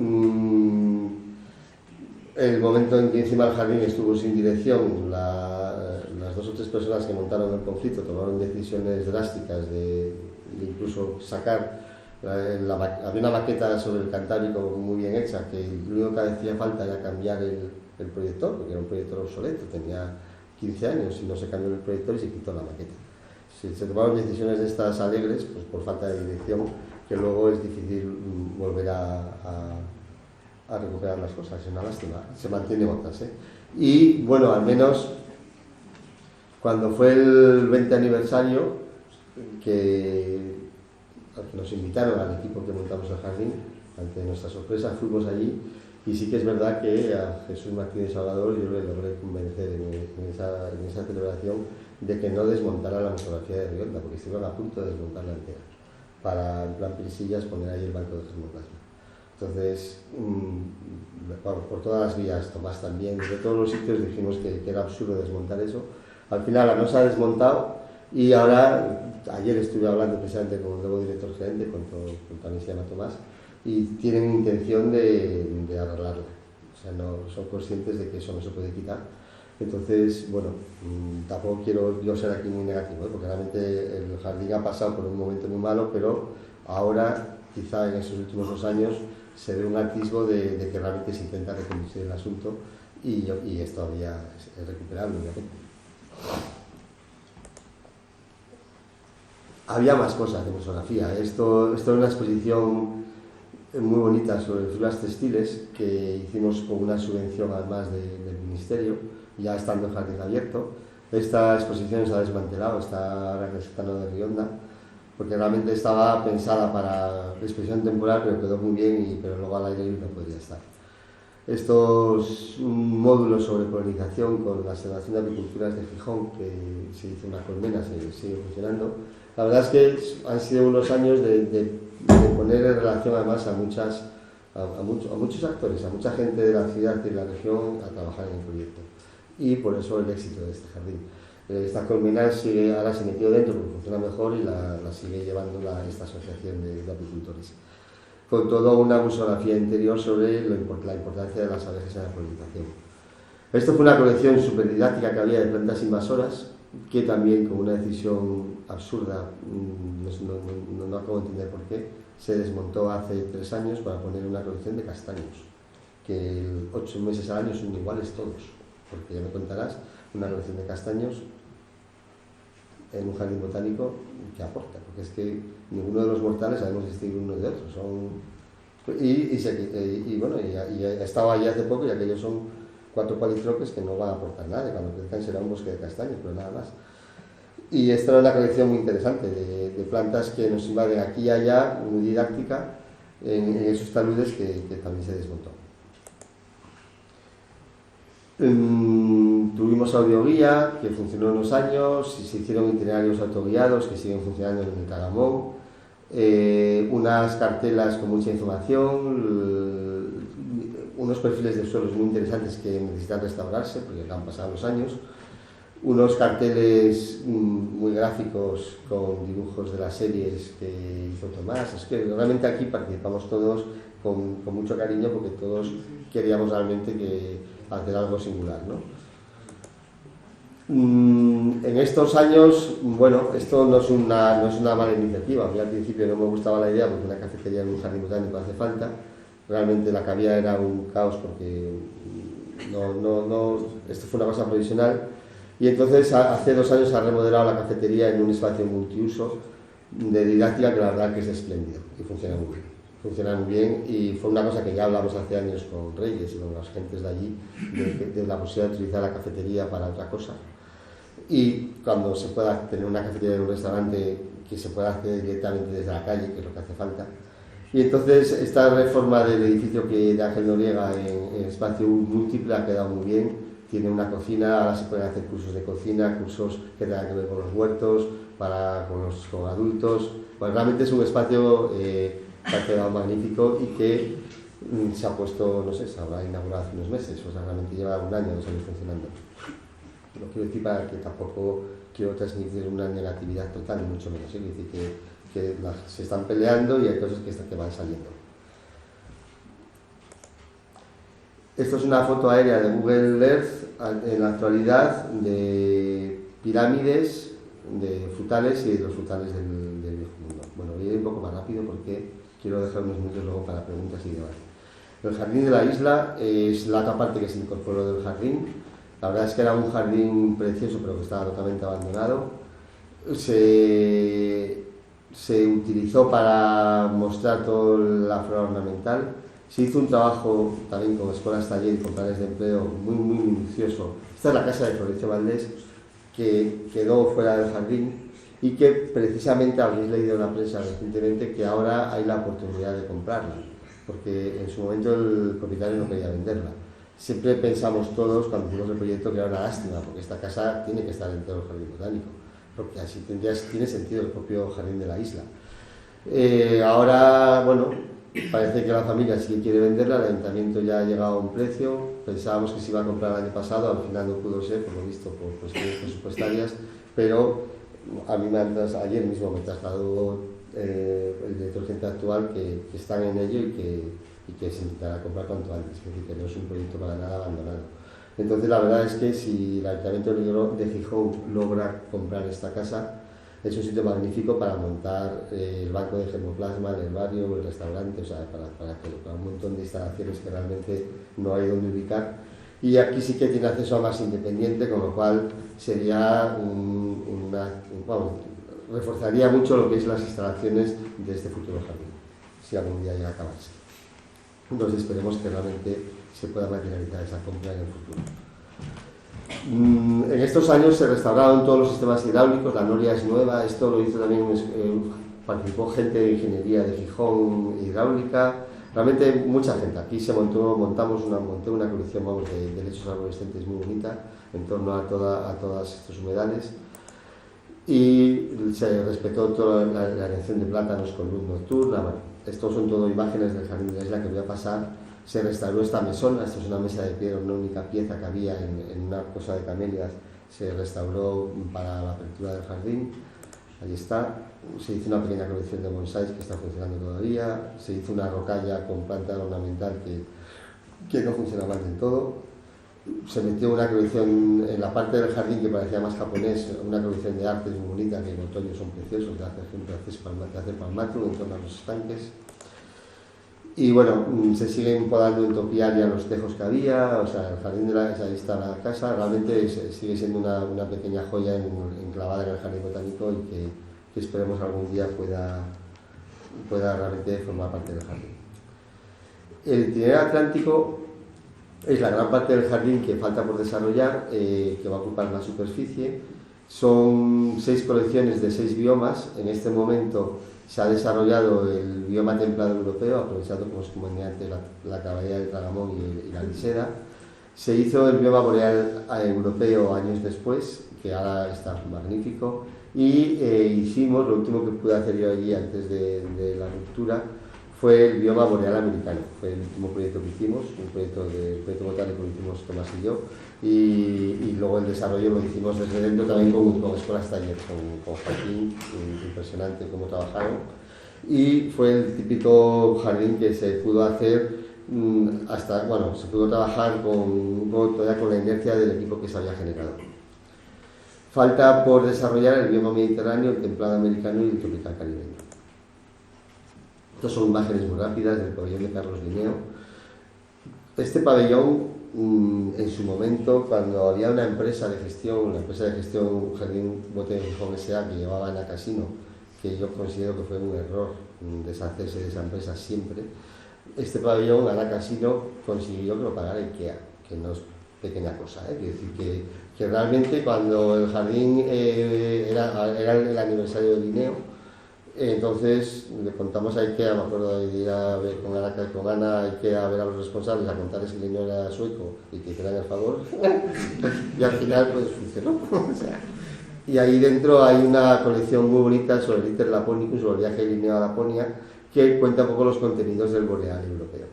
el momento en que encima el jardín estuvo sin dirección, las 2 o 3 personas que montaron el conflicto tomaron decisiones drásticas de incluso sacar, había una maqueta sobre el Cantábrico muy bien hecha, que lo único que hacía falta era cambiar el proyector, porque era un proyector obsoleto, tenía 15 años y no se cambió el proyector y se quitó la maqueta. Se tomaron decisiones de estas alegres, pues por falta de dirección, que luego es difícil volver a recuperar las cosas, es una lástima, se mantienen otras, ¿eh? Y bueno, al menos cuando fue el 20 aniversario, que nos invitaron al equipo que montamos el jardín, ante nuestra sorpresa fuimos allí, y sí que es verdad que a Jesús Martínez Salvador yo le logré convencer en esa celebración de que no desmontara la museografía de Rionda, porque estuvieron a punto de desmontarla entera, para en plan Prisillas poner ahí el banco de germoplasma. Entonces, por todas las vías, Tomás también, desde todos los sitios dijimos que era absurdo desmontar eso. Al final no se ha desmontado, y ahora, ayer estuve hablando precisamente con el nuevo director gerente, también se llama Tomás, y tienen intención de arreglarla. O sea, no son conscientes de que eso no se puede quitar. Entonces, bueno, tampoco quiero yo ser aquí muy negativo, porque realmente el jardín ha pasado por un momento muy malo, pero ahora, quizá en esos últimos 2 años, se ve un atisbo de que realmente se intenta reconducir el asunto, y es todavía recuperable, obviamente. Había más cosas de museografía. Esto es una exposición muy bonita sobre fibras textiles que hicimos con una subvención además del Ministerio, ya estando el jardín abierto. Esta exposición se ha desmantelado, está ahora en el sótano de Rionda, porque realmente estaba pensada para exposición temporal, pero quedó muy bien, pero luego al aire libre no podría estar. Estos módulos sobre polinización con la Asociación de Apiculturas de Gijón, que se hizo una colmena, sigue funcionando. La verdad es que han sido unos años de poner en relación además a muchos actores, a mucha gente de la ciudad y de la región a trabajar en el proyecto. Y por eso el éxito de este jardín. Esta colmena ahora se metió dentro porque funciona mejor y la sigue llevando esta asociación de apicultores. Con toda una museografía interior sobre la importancia de las abejas en la polinización. Esto fue una colección súper didáctica que había de plantas invasoras, que también con una decisión absurda, no acabo de entender por qué, se desmontó hace 3 años para poner una colección de castaños, que 8 meses al año son iguales todos, porque ya me contarás, una colección de castaños en un jardín botánico que aporta, porque es que ninguno de los mortales sabemos distinguir uno de otro. Estaba allí hace poco y aquellos son 4 palitroques que no van a aportar nada, cuando crezcan será un bosque de castaños, pero nada más. Y esta era una colección muy interesante de plantas que nos invaden aquí y allá, muy didáctica, en esos taludes que también se desmontó. Tuvimos audioguía que funcionó unos años, y se hicieron itinerarios autoguiados que siguen funcionando en el Tagamón, unas cartelas con mucha información, unos perfiles de suelos muy interesantes que necesitan restaurarse porque han pasado los años, unos carteles muy gráficos con dibujos de las series que hizo Tomás. Es que realmente aquí participamos todos con mucho cariño porque todos queríamos realmente hacer algo singular, ¿no? En estos años, bueno, esto no es una mala iniciativa. A mí al principio no me gustaba la idea porque una cafetería en un jardín botánico hace falta. Realmente la que había era un caos porque esto fue una cosa provisional. Y entonces hace 2 años se ha remodelado la cafetería en un espacio multiuso de didáctica que la verdad que es espléndido y funciona muy bien. funciona muy bien, y fue una cosa que ya hablamos hace años con Reyes y con las gentes de allí, de la posibilidad de utilizar la cafetería para otra cosa. Y cuando se pueda tener una cafetería en un restaurante que se pueda hacer directamente desde la calle, que es lo que hace falta. Y entonces esta reforma del edificio de Ángel Noriega en espacio múltiple ha quedado muy bien. Tiene una cocina, ahora se pueden hacer cursos de cocina, cursos que tengan que ver con los huertos, con adultos. Pues realmente es un espacio que ha quedado magnífico y que se ha puesto, no sé, se habrá inaugurado hace unos meses, o sea, realmente lleva 1 año, 2 años funcionando. No quiero decir para que tampoco quiero transmitir una negatividad total, ni mucho menos, quiero decir que se están peleando y hay cosas que van saliendo. Esto es una foto aérea de Google Earth en la actualidad de pirámides, de frutales y de los frutales del viejo mundo. Bueno, voy a ir un poco más rápido porque quiero dejar unos minutos luego para preguntas y debate. El jardín de la isla es la otra parte que se incorporó del jardín. La verdad es que era un jardín precioso, pero que estaba totalmente abandonado. Se utilizó para mostrar toda la flora ornamental. Se hizo un trabajo también con escuelas taller y con planes de empleo muy, muy minucioso. Esta es la casa de Florencio Valdés, que quedó fuera del jardín y que precisamente habréis leído en la prensa recientemente que ahora hay la oportunidad de comprarla, porque en su momento el propietario no quería venderla. Siempre pensamos todos cuando hicimos el proyecto que era una lástima, porque esta casa tiene que estar dentro del jardín botánico, porque así tiene sentido el propio jardín de la isla. Ahora, bueno, parece que la familia sí que quiere venderla, el ayuntamiento ya ha llegado a un precio, pensábamos que se iba a comprar el año pasado, al final no pudo ser, por lo visto, por cuestiones presupuestarias, pero a mí ayer mismo me trasladó el director general actual que están en ello y que se intentará comprar cuanto antes, es decir, que no es un proyecto para nada abandonado. Entonces la verdad es que si el Ayuntamiento de Gijón logra comprar esta casa, es un sitio magnífico para montar el banco de germoplasma, el herbario, el restaurante, o sea, para un montón de instalaciones que realmente no hay donde ubicar. Y aquí sí que tiene acceso a más independiente, con lo cual sería reforzaría mucho lo que es las instalaciones de este futuro jardín, si algún día llega a acabarse. Entonces esperemos que realmente se pueda materializar esa compra en el futuro. En estos años se restauraron todos los sistemas hidráulicos, la noria es nueva, esto lo hizo también, participó gente de ingeniería de Gijón hidráulica, realmente mucha gente. Aquí monté una colección de lechos arborescentes muy bonita en torno a todas estos humedales, y se respetó toda la erección de plátanos con luz nocturna. Bueno, estos son todo imágenes del jardín de la isla que voy a pasar. Se restauró esta mesona, esto es una mesa de piedra, una única pieza que había en una cosa de camelias, se restauró para la apertura del jardín, ahí está. Se hizo una pequeña colección de bonsáis que está funcionando todavía, se hizo una rocalla con planta ornamental que no funciona mal del todo. Se metió una colección en la parte del jardín que parecía más japonés, una colección de artes muy bonita que en otoño son preciosos, que hace palmatum en torno a los estanques. Y bueno, se siguen podando en topiaria los tejos que había, o sea, el jardín de ahí está la casa, realmente sigue siendo una pequeña joya enclavada en el jardín botánico y que esperemos algún día pueda realmente formar parte del jardín. El itinerario atlántico es la gran parte del jardín que falta por desarrollar, que va a ocupar la superficie. Son 6 colecciones de 6 biomas. En este momento se ha desarrollado el bioma templado europeo, aprovechando como os comenté antes la caballería del Tragamón y la lisera. Se hizo el bioma boreal europeo años después, que ahora está magnífico, y hicimos, lo último que pude hacer yo allí antes de la ruptura, fue el bioma boreal americano. Fue el último proyecto que hicimos, un proyecto botánico que hicimos Tomás y yo, y luego el desarrollo lo hicimos desde dentro también con escuelas taller, con Joaquín, impresionante cómo trabajaron, y fue el típico jardín que se pudo hacer se pudo trabajar todavía con la inercia del equipo que se había generado. Falta por desarrollar el bioma mediterráneo, el templado americano y el tropical caribeño. Estas son imágenes muy rápidas del pabellón de Carlos Linneo. Este pabellón, en su momento, cuando había una empresa de gestión, Jardín Bote de Gijón S.A., que llevaba Ana Casino, que yo considero que fue un error deshacerse de esa empresa siempre. Este pabellón, Ana Casino, consiguió que lo pagara IKEA, que no es pequeña cosa, ¿eh? Quiero decir que realmente cuando el jardín era el aniversario de Linneo, entonces le contamos a IKEA, me acuerdo de ir a ver con Ana a IKEA a ver a los responsables, a contarles que Linneo era sueco y que hicieran el favor, y al final pues funcionó. O sea, y ahí dentro hay una colección muy bonita sobre el Iter Laponicus, sobre el viaje de Linneo a Laponia, que cuenta un poco los contenidos del Boreal europeo,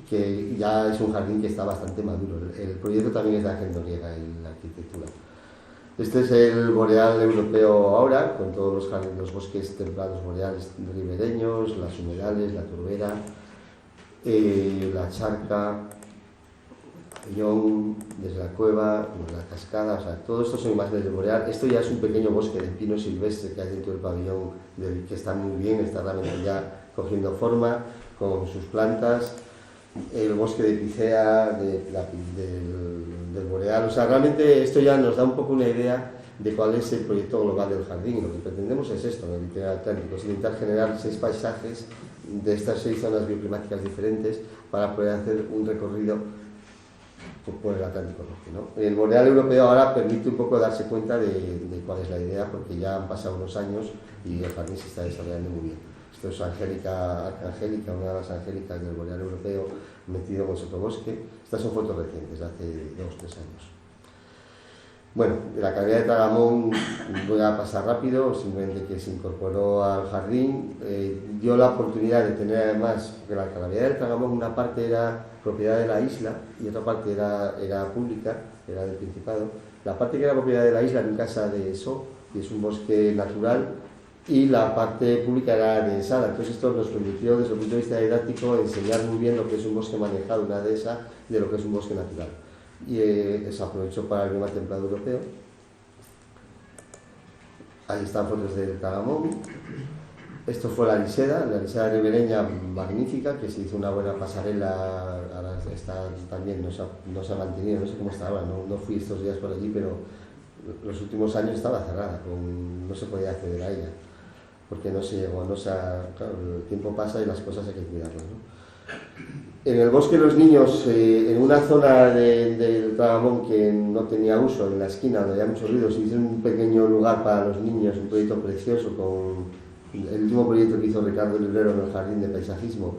que ya es un jardín que está bastante maduro. El proyecto también es de Ángel Noriega en la arquitectura. Este es el Boreal europeo ahora, con todos los bosques templados boreales ribereños, las humedales, la turbera, la charca, Young, desde la cueva, la cascada, o sea, todo esto son imágenes del Boreal. Esto ya es un pequeño bosque de pino silvestre que hay dentro del pabellón, que está muy bien, está realmente ya cogiendo forma, con sus plantas, el bosque de Picea, del Boreal. O sea, realmente esto ya nos da un poco una idea de cuál es el proyecto global del jardín. Lo que pretendemos es esto, en el Litoral Atlántico, es intentar generar 6 paisajes de estas 6 zonas bioclimáticas diferentes para poder hacer un recorrido por el Atlántico Norte, ¿no? El Boreal europeo ahora permite un poco darse cuenta de cuál es la idea, porque ya han pasado unos años y el jardín se está desarrollando muy bien. Esto es Arcangélica, una de las angélicas del Boreal europeo, metido con sotobosque. Estas son fotos recientes, de hace 2 o 3 años. Bueno, de la cavidad de Tagamón voy a pasar rápido, simplemente que se incorporó al jardín. Dio la oportunidad de tener además, porque la cavidad del Tagamón, una parte era propiedad de la isla y otra parte era pública, era del Principado. La parte que era propiedad de la isla era en casa de So, y es un bosque natural, y la parte pública era de Sada. Entonces esto nos permitió, desde el punto de vista didáctico, enseñar muy bien lo que es un bosque manejado, una dehesa, de lo que es un bosque natural. Y se aprovechó para el clima templado europeo. Ahí están fotos del Tagamón. Esto fue la liseda ribereña magnífica, que se hizo una buena pasarela. Ahora está también, no se ha mantenido, no sé cómo está ahora, no fui estos días por allí, pero los últimos años estaba cerrada, no se podía acceder a ella, porque no se llegó, claro, el tiempo pasa y las cosas hay que cuidarlas, ¿no? En el bosque de los niños, en una zona del Tagamón que no tenía uso, en la esquina donde había mucho ruido, se hizo un pequeño lugar para los niños, un proyecto precioso, con el último proyecto que hizo Ricardo Librero en el Jardín de Paisajismo,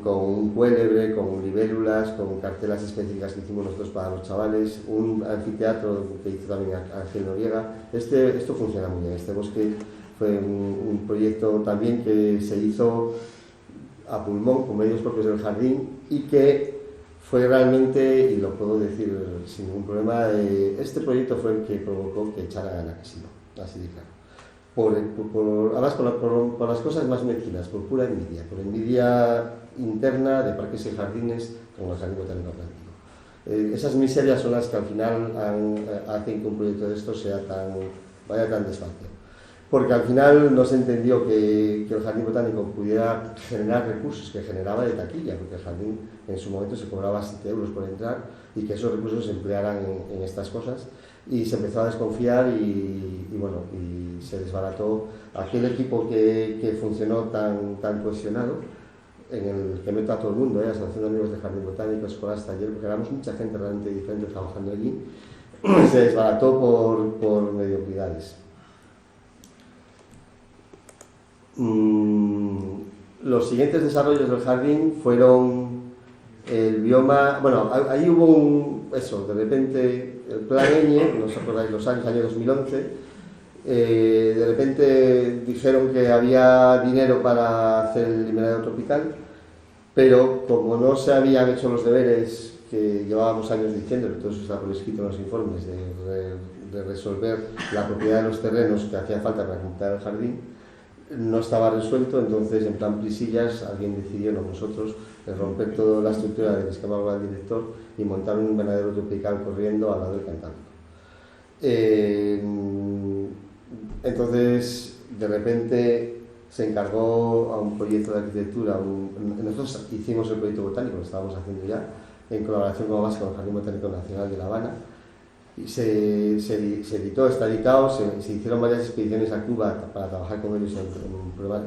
con un cuélebre, con libélulas, con cartelas específicas que hicimos nosotros para los chavales, un anfiteatro que hizo también Ángel Noriega. Esto funciona muy bien. Este bosque fue un proyecto también que se hizo a pulmón, con medios propios del jardín, y que fue realmente, y lo puedo decir sin ningún problema, este proyecto fue el que provocó que echaran a Ana Casino, así de claro. Además por las cosas más mezquinas, por pura envidia, por envidia interna de parques y jardines como el Jardín Botánico Atlántico. Esas miserias son las que al final hacen que un proyecto de estos vaya tan despacio. Porque al final no se entendió que el Jardín Botánico pudiera generar recursos que generaba de taquilla, porque el jardín en su momento se cobraba 7 euros por entrar, y que esos recursos se emplearan en estas cosas, y se empezó a desconfiar y se desbarató aquel equipo que funcionó tan cohesionado, en el que meto a todo el mundo, Asociación de Amigos de Jardín Botánico, escuelas, taller, porque éramos mucha gente realmente diferente trabajando allí. Se desbarató por mediocridades. Los siguientes desarrollos del jardín fueron el bioma. Bueno, ahí hubo de repente el plan Eñe, no os acordáis los años 2011, de repente dijeron que había dinero para hacer el invernadero tropical, pero como no se habían hecho los deberes que llevábamos años diciendo, que todo eso está por escrito en los informes, de resolver la propiedad de los terrenos que hacía falta para completar el jardín, no estaba resuelto. Entonces, en plan prisillas, alguien decidió, no nosotros, romper toda la estructura del esquema global director y montar un invernadero tropical corriendo al lado del Cantábrico. Entonces, de repente, se encargó a un proyecto de arquitectura. Nosotros hicimos el proyecto botánico, lo estábamos haciendo ya, en colaboración con el Jardín Botánico Nacional de La Habana, Y se editó, está editado, se hicieron varias expediciones a Cuba para trabajar con ellos en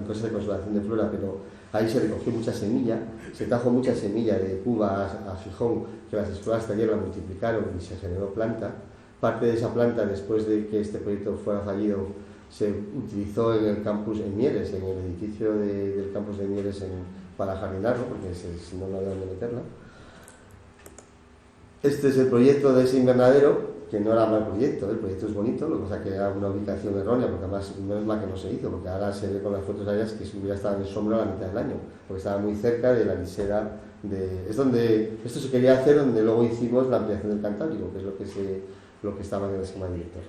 cosas de conservación de flora, pero ahí se recogió mucha semilla, se trajo mucha semilla de Cuba a Gijón, que las exploras taller la multiplicaron y se generó planta. Parte de esa planta, después de que este proyecto fuera fallido, se utilizó en el campus en Mieres, en el edificio del campus de Mieres para jardinarlo, porque si no, no había dónde meterla. Este es el proyecto de ese invernadero, que no era mal proyecto, el proyecto es bonito, lo que pasa es que era una ubicación errónea, porque además no es mal que no se hizo, porque ahora se ve con las fotos aéreas que hubiera estado en sombra a la mitad del año, porque estaba muy cerca de la lisera es donde esto se quería hacer, donde luego hicimos la ampliación del Cantábrico, que es lo que estaba en el esquema director.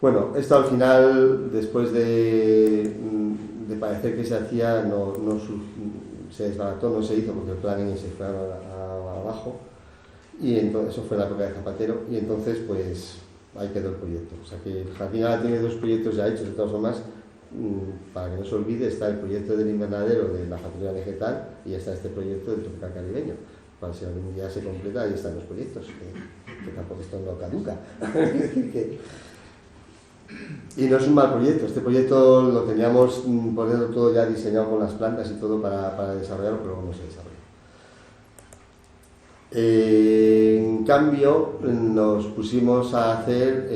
Bueno, esto al final, después de parecer que se hacía, se desbarató, no se hizo, porque el plan se fue abajo. Y entonces, eso fue la época de Zapatero, y entonces pues ahí quedó el proyecto. O sea que el jardín ahora tiene 2 proyectos ya hechos. De todas formas, para que no se olvide, está el proyecto del invernadero de la factoría vegetal y está este proyecto del tropical caribeño. Para si algún día se completa, ahí están los proyectos, que tampoco esto no caduca. Y no es un mal proyecto. Este proyecto lo teníamos poniendo todo ya diseñado con las plantas y todo para desarrollarlo, pero no se desarrolló. En cambio, nos pusimos a hacer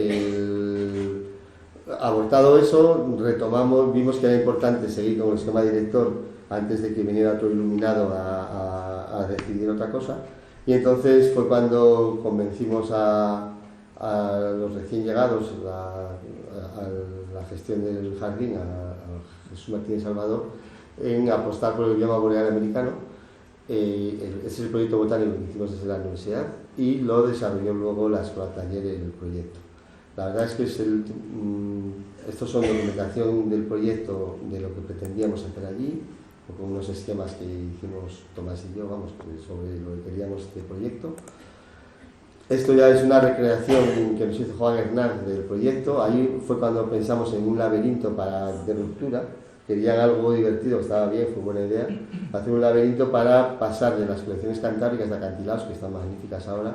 abortado eso, retomamos, vimos que era importante seguir con el esquema director antes de que viniera otro iluminado a decidir otra cosa, y entonces fue cuando convencimos a los recién llegados a la gestión del jardín, a Jesús Martínez Salvador, en apostar por el bioma boreal americano. Ese es el proyecto botánico que hicimos desde la universidad y lo desarrolló luego la escuela taller el proyecto. La verdad es que estos son documentación del proyecto, de lo que pretendíamos hacer allí, con unos esquemas que hicimos Tomás y yo, sobre lo que queríamos de proyecto. Esto ya es una recreación que nos hizo Juan Hernández del proyecto. Ahí fue cuando pensamos en un laberinto de ruptura. Querían algo divertido, estaba bien, fue buena idea, hacer un laberinto para pasar de las colecciones cantábricas de acantilados, que están magníficas ahora,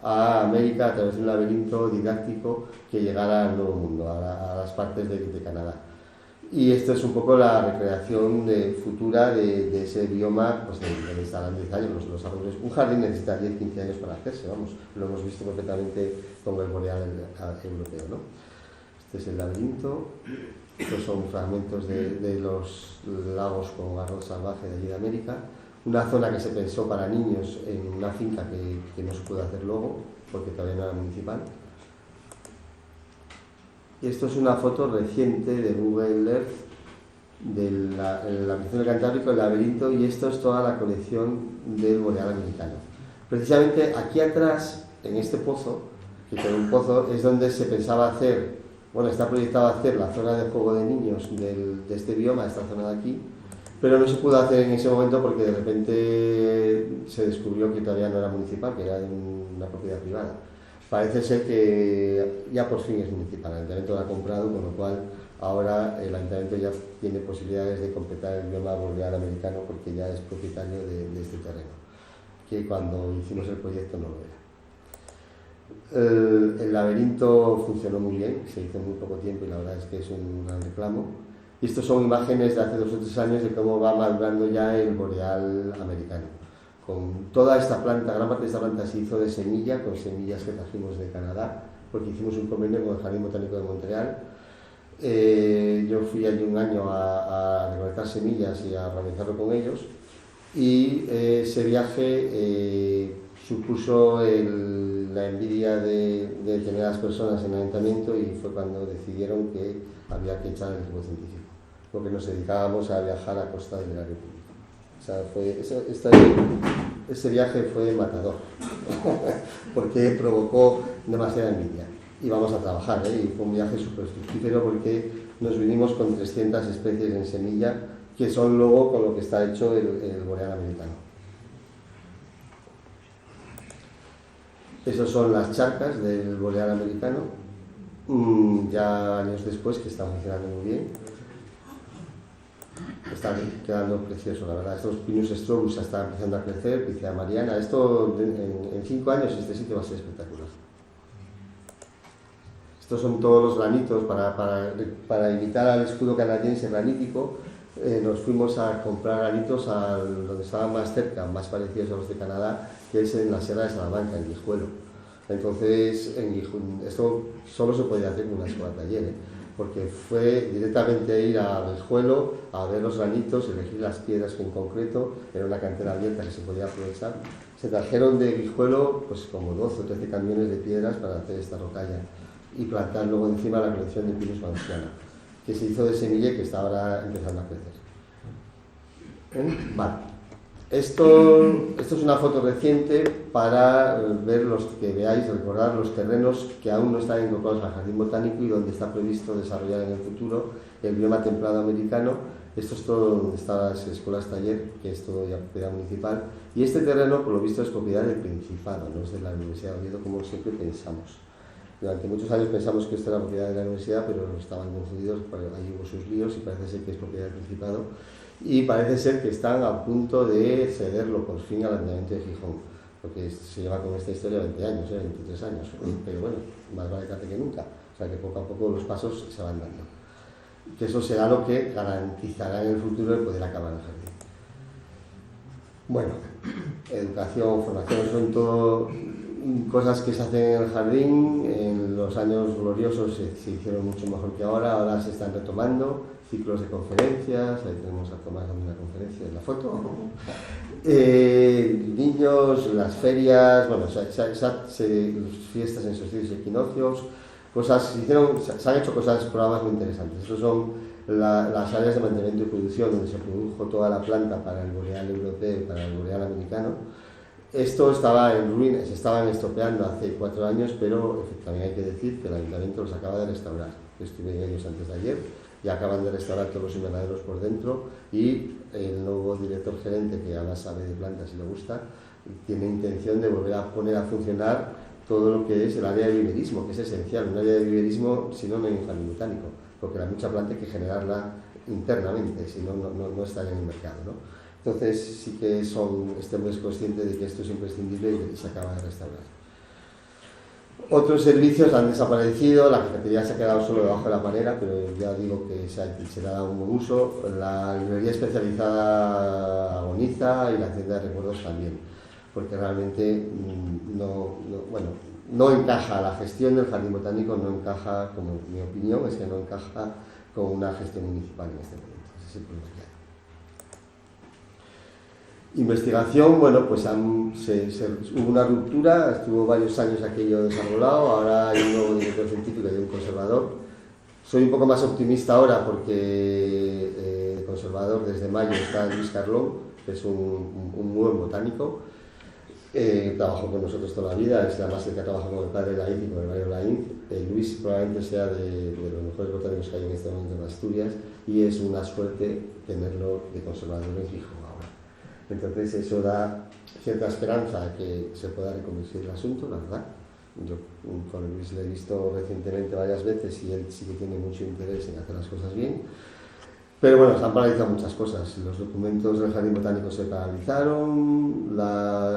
a América a través de un laberinto didáctico que llegara al Nuevo Mundo, a las partes de Canadá. Y esto es un poco la recreación futura de ese bioma, pues de estarán 10 años los árboles. Un jardín necesita 10-15 años para hacerse, vamos, lo hemos visto perfectamente con el boreal europeo, ¿no? Este es el laberinto. Estos son fragmentos de los lagos con arroz salvaje de allí de América. Una zona que se pensó para niños en una finca que no se pudo hacer luego, porque todavía no era municipal. Y esto es una foto reciente de Google Earth de la ampliación del Cantábrico, el laberinto, y esto es toda la colección del boreal americano. Precisamente aquí atrás, en este pozo, que es un pozo, es donde se pensaba hacer. Bueno, está proyectado hacer la zona de juego de niños de este bioma, esta zona de aquí, pero no se pudo hacer en ese momento porque de repente se descubrió que todavía no era municipal, que era de una propiedad privada. Parece ser que ya por fin es municipal, el ayuntamiento lo ha comprado, con lo cual ahora el ayuntamiento ya tiene posibilidades de completar el bioma boreal americano porque ya es propietario de este terreno, que cuando hicimos el proyecto no lo era. El laberinto funcionó muy bien, se hizo en muy poco tiempo y la verdad es que es un gran reclamo. Y estas son imágenes de hace 2 o 3 años de cómo va madurando ya el boreal americano. Con toda esta planta, gran parte de esta planta se hizo de semilla, con semillas que trajimos de Canadá, porque hicimos un convenio con el Jardín Botánico de Montreal. Yo fui allí un año a recolectar semillas y a organizarlo con ellos, y ese viaje supuso la envidia de determinadas personas en el ayuntamiento, y fue cuando decidieron que había que echar el equipo científico, porque nos dedicábamos a viajar a costa del área pública. O sea, ese viaje fue matador, porque provocó demasiada envidia. Y vamos a trabajar, y fue un viaje súper fructífero porque nos vinimos con 300 especies en semilla, que son luego con lo que está hecho el boreal americano. Esas son las charcas del boreal americano, ya años después, que están funcionando muy bien. Están quedando preciosos, la verdad. Estos Pinus strobus ya están empezando a crecer, Picea mariana. Esto en 5 años este sitio va a ser espectacular. Estos son todos los granitos para imitar al escudo canadiense granítico. Nos fuimos a comprar granitos donde estaban más cerca, más parecidos a los de Canadá, que es en la Sierra de Salamanca, en Guijuelo. Entonces, esto solo se podía hacer con una escuela taller, porque fue directamente ir a Guijuelo a ver los granitos, elegir las piedras que en concreto, era una cantera abierta que se podía aprovechar. Se trajeron de Guijuelo pues, como 12 o 13 camiones de piedras para hacer esta rocalla y plantar luego encima la colección de Pinus valenciana, que se hizo de semilla y que está ahora empezando a crecer. Vale. Esto es una foto reciente para ver que veáis, recordar los terrenos que aún no están incorporados al Jardín Botánico y donde está previsto desarrollar en el futuro el bioma templado americano. Esto es todo donde están las escuelas taller, que es todo ya propiedad municipal. Y este terreno, por lo visto, es propiedad del Principado, no es de la Universidad de Oviedo, como siempre pensamos. Durante muchos años pensamos que esto era propiedad de la universidad, pero estaban confundidos, ahí hubo sus líos y parece ser que es propiedad del Principado. Y parece ser que están a punto de cederlo por fin al Ayuntamiento de Gijón, porque se lleva con esta historia 20 años, 23 años, pero bueno, más vale tarde que nunca. O sea que poco a poco los pasos se van dando. Que eso será lo que garantizará en el futuro el poder acabar el jardín. Bueno, educación, formación, son todo cosas que se hacen en el jardín. En los años gloriosos se hicieron mucho mejor que ahora se están retomando ciclos de conferencias, ahí tenemos a Tomás dando una conferencia en la foto. Niños, las ferias, bueno, fiestas en solsticios y equinoccios, se han hecho programas muy interesantes. Estos son las áreas de mantenimiento y producción donde se produjo toda la planta para el boreal europeo y para el boreal americano. Esto estaba en ruinas, se estaban estropeando hace 4 años, pero también hay que decir que el ayuntamiento los acaba de restaurar. Estuve en ellos antes de ayer y acaban de restaurar todos los invernaderos por dentro y el nuevo director gerente, que además sabe de plantas y le gusta, tiene intención de volver a poner a funcionar todo lo que es el área de viverismo, que es esencial. Un área de viverismo, si no, no hay un jardín botánico, porque la mucha planta hay que generarla internamente, si no, no está en el mercado, ¿no? Entonces sí que estemos conscientes de que esto es imprescindible y se acaba de restaurar. Otros servicios han desaparecido, la cafetería se ha quedado solo debajo de la panera, pero ya digo que se le ha dado un buen uso. La librería especializada agoniza y la tienda de recuerdos también, porque realmente no encaja, la gestión del jardín botánico no encaja, como mi opinión es que no encaja con una gestión municipal en este momento. Ese es el problema que hay. Investigación, bueno, pues hubo una ruptura, estuvo varios años aquello desarrollado, ahora hay un nuevo director científico y un conservador. Soy un poco más optimista ahora porque conservador desde mayo está Luis Carlón, que es un muy buen botánico. Trabajó con nosotros toda la vida, es además el que trabaja con el padre Laín y con el Mario Laín. Luis probablemente sea de los mejores botánicos que hay en este momento en Asturias y es una suerte tenerlo de conservador en Gijón. Entonces eso da cierta esperanza a que se pueda reconducir el asunto, la verdad. Yo con Luis le he visto recientemente varias veces y él sí que tiene mucho interés en hacer las cosas bien. Pero bueno, se han paralizado muchas cosas. Los documentos del Jardín Botánico se paralizaron,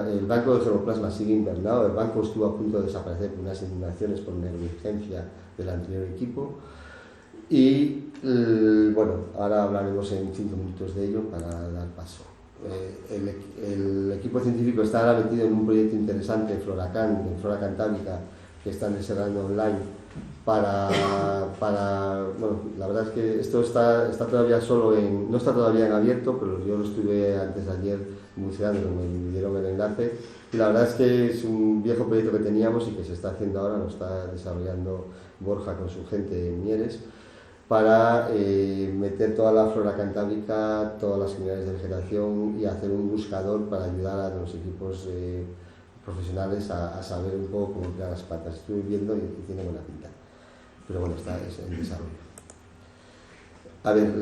el banco de germoplasma sigue invernado, el banco estuvo a punto de desaparecer por unas inundaciones por negligencia del anterior equipo. Y bueno, ahora hablaremos en 5 minutos de ello para dar paso. El equipo científico está ahora metido en un proyecto interesante en Flora Cantábrica, que están desarrollando online bueno, la verdad es que esto está todavía no está todavía en abierto, pero yo lo estuve antes de ayer buceando, me dieron el enlace, y la verdad es que es un viejo proyecto que teníamos y que se está haciendo ahora, lo está desarrollando Borja con su gente en Mieres, para meter toda la flora cantábrica, todas las comunidades de vegetación y hacer un buscador para ayudar a los equipos profesionales a saber un poco cómo crear las patas. Estuve viendo y tiene buena pinta, pero bueno, está en desarrollo. A ver,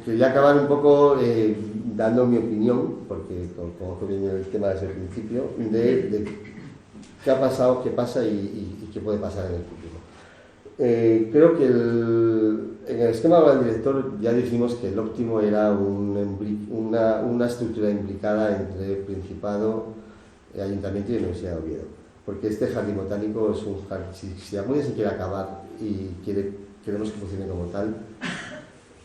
quería acabar un poco dando mi opinión, porque conozco bien el tema desde el principio, de qué ha pasado, qué pasa y qué puede pasar en el futuro. Creo que en el esquema del director ya dijimos que el óptimo era una estructura implicada entre Principado, Ayuntamiento y Universidad de Oviedo. porque este jardín botánico es un jardín, si Almunia se quiere acabar y queremos que funcione como tal,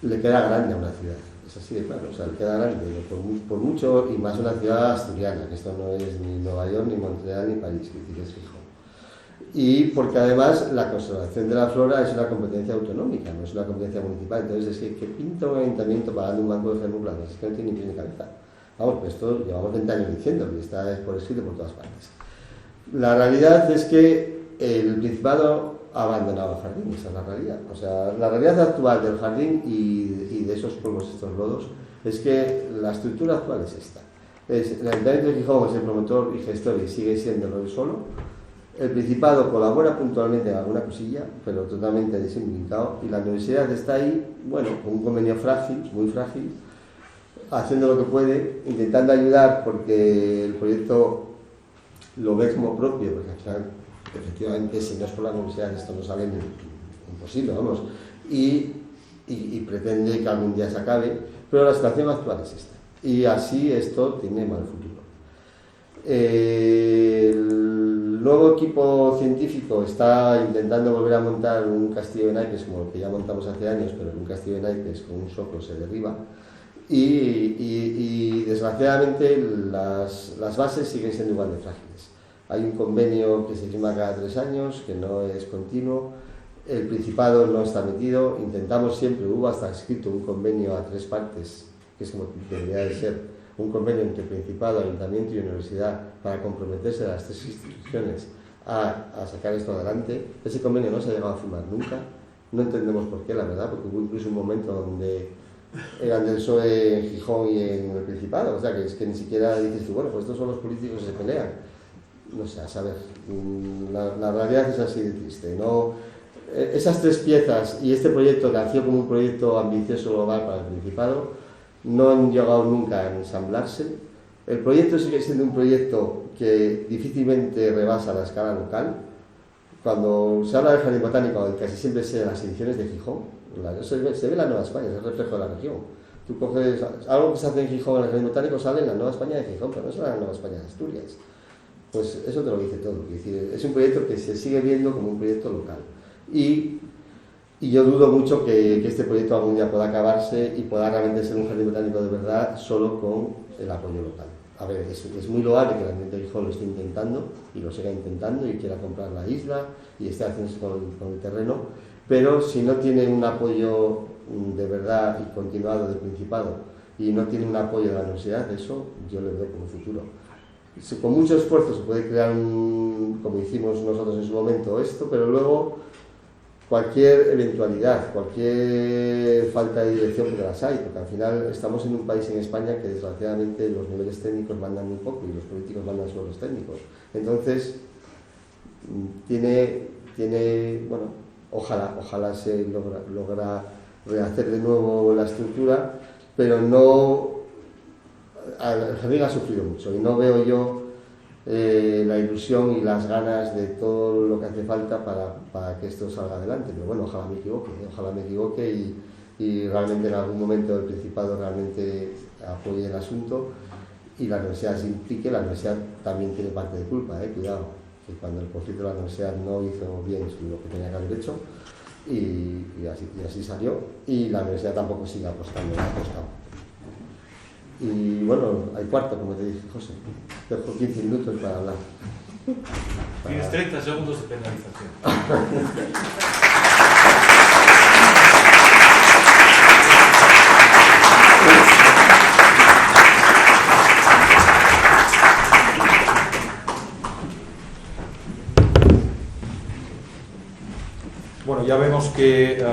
le queda grande a una ciudad, es así de claro, o sea, le queda grande, por mucho, y más una ciudad asturiana, que esto no es ni Nueva York, ni Montreal, ni París, que es Gijón. Y porque además la conservación de la flora es una competencia autonómica, no es una competencia municipal, entonces es que pinta un ayuntamiento pagando un banco de germoplantas, es que no tiene ni pie ni cabeza. Vamos, pues esto llevamos 20 años diciendo, y está por escrito por todas partes. La realidad es que el Principado ha abandonado el jardín, esa es la realidad. O sea, la realidad actual del jardín y de esos polvos, estos lodos, es que la estructura actual es esta. El Ayuntamiento de Gijón es el promotor y gestor y sigue siendo él solo. El Principado colabora puntualmente en alguna cosilla, pero totalmente desinvitado, y la universidad está ahí, bueno, con un convenio frágil, muy frágil, haciendo lo que puede, intentando ayudar porque el proyecto lo ve como propio, porque al final, efectivamente, si no es por la universidad esto no sale imposible, vamos, y pretende que algún día se acabe, pero la situación actual es esta, y así esto tiene mal futuro. El nuevo equipo científico está intentando volver a montar un castillo de naipes como el que ya montamos hace años, pero un castillo de naipes con un soplo se derriba, y desgraciadamente las bases siguen siendo igual de frágiles. Hay un convenio que se firma cada 3 años, que no es continuo, el Principado no está metido, intentamos siempre, hubo hasta escrito un convenio a 3 partes, que es como debería de ser, un convenio entre Principado, Ayuntamiento y Universidad para comprometerse a las 3 instituciones a sacar esto adelante. Ese convenio no se ha llegado a firmar nunca, no entendemos por qué, la verdad, porque hubo incluso un momento donde eran del PSOE en Gijón y en el Principado, o sea, que es que ni siquiera dices tú, bueno, pues estos son los políticos que se pelean. No sé, a saber, la realidad es así de triste, ¿no? Esas 3 piezas y este proyecto que nació como un proyecto ambicioso global para el Principado no han llegado nunca a ensamblarse. El proyecto sigue siendo un proyecto que difícilmente rebasa la escala local. Cuando se habla del jardín botánico, casi siempre se en las ediciones de Gijón, se ve la Nueva España, es el reflejo de la región. Tú coges algo que se hace en Gijón en el jardín botánico, sale en la Nueva España de Gijón, pero no es la Nueva España de Asturias. Pues eso te lo dice todo. Es decir, es un proyecto que se sigue viendo como un proyecto local. Y yo dudo mucho que este proyecto algún día pueda acabarse y pueda realmente ser un jardín botánico de verdad solo con el apoyo local. A ver, es muy loable que el Ayuntamiento de Gijón lo esté intentando y lo siga intentando y quiera comprar la isla y esté haciéndose con el terreno, pero si no tiene un apoyo de verdad y continuado del Principado y no tiene un apoyo de la universidad, eso yo le veo como futuro. Con mucho esfuerzo se puede crear como hicimos nosotros en su momento esto, pero luego cualquier eventualidad, cualquier falta de dirección, porque las hay, porque al final estamos en un país en España que desgraciadamente los niveles técnicos mandan muy poco y los políticos mandan solo los técnicos. Entonces, bueno, ojalá se logra rehacer de nuevo la estructura, pero no, el jardín ha sufrido mucho y no veo yo la ilusión y las ganas de todo lo que hace falta para que esto salga adelante. Pero bueno, ojalá me equivoque y realmente en algún momento el Principado realmente apoye el asunto y la universidad se implique. La universidad también tiene parte de culpa, cuidado, que cuando el conflicto de la universidad no hizo bien lo que tenía que haber hecho y así salió, y la universidad tampoco sigue apostando, ha apostado. Y bueno, hay cuarto, como te dije, José. Te dejo 15 minutos para hablar. Tienes 30 segundos de penalización. Bueno, ya vemos que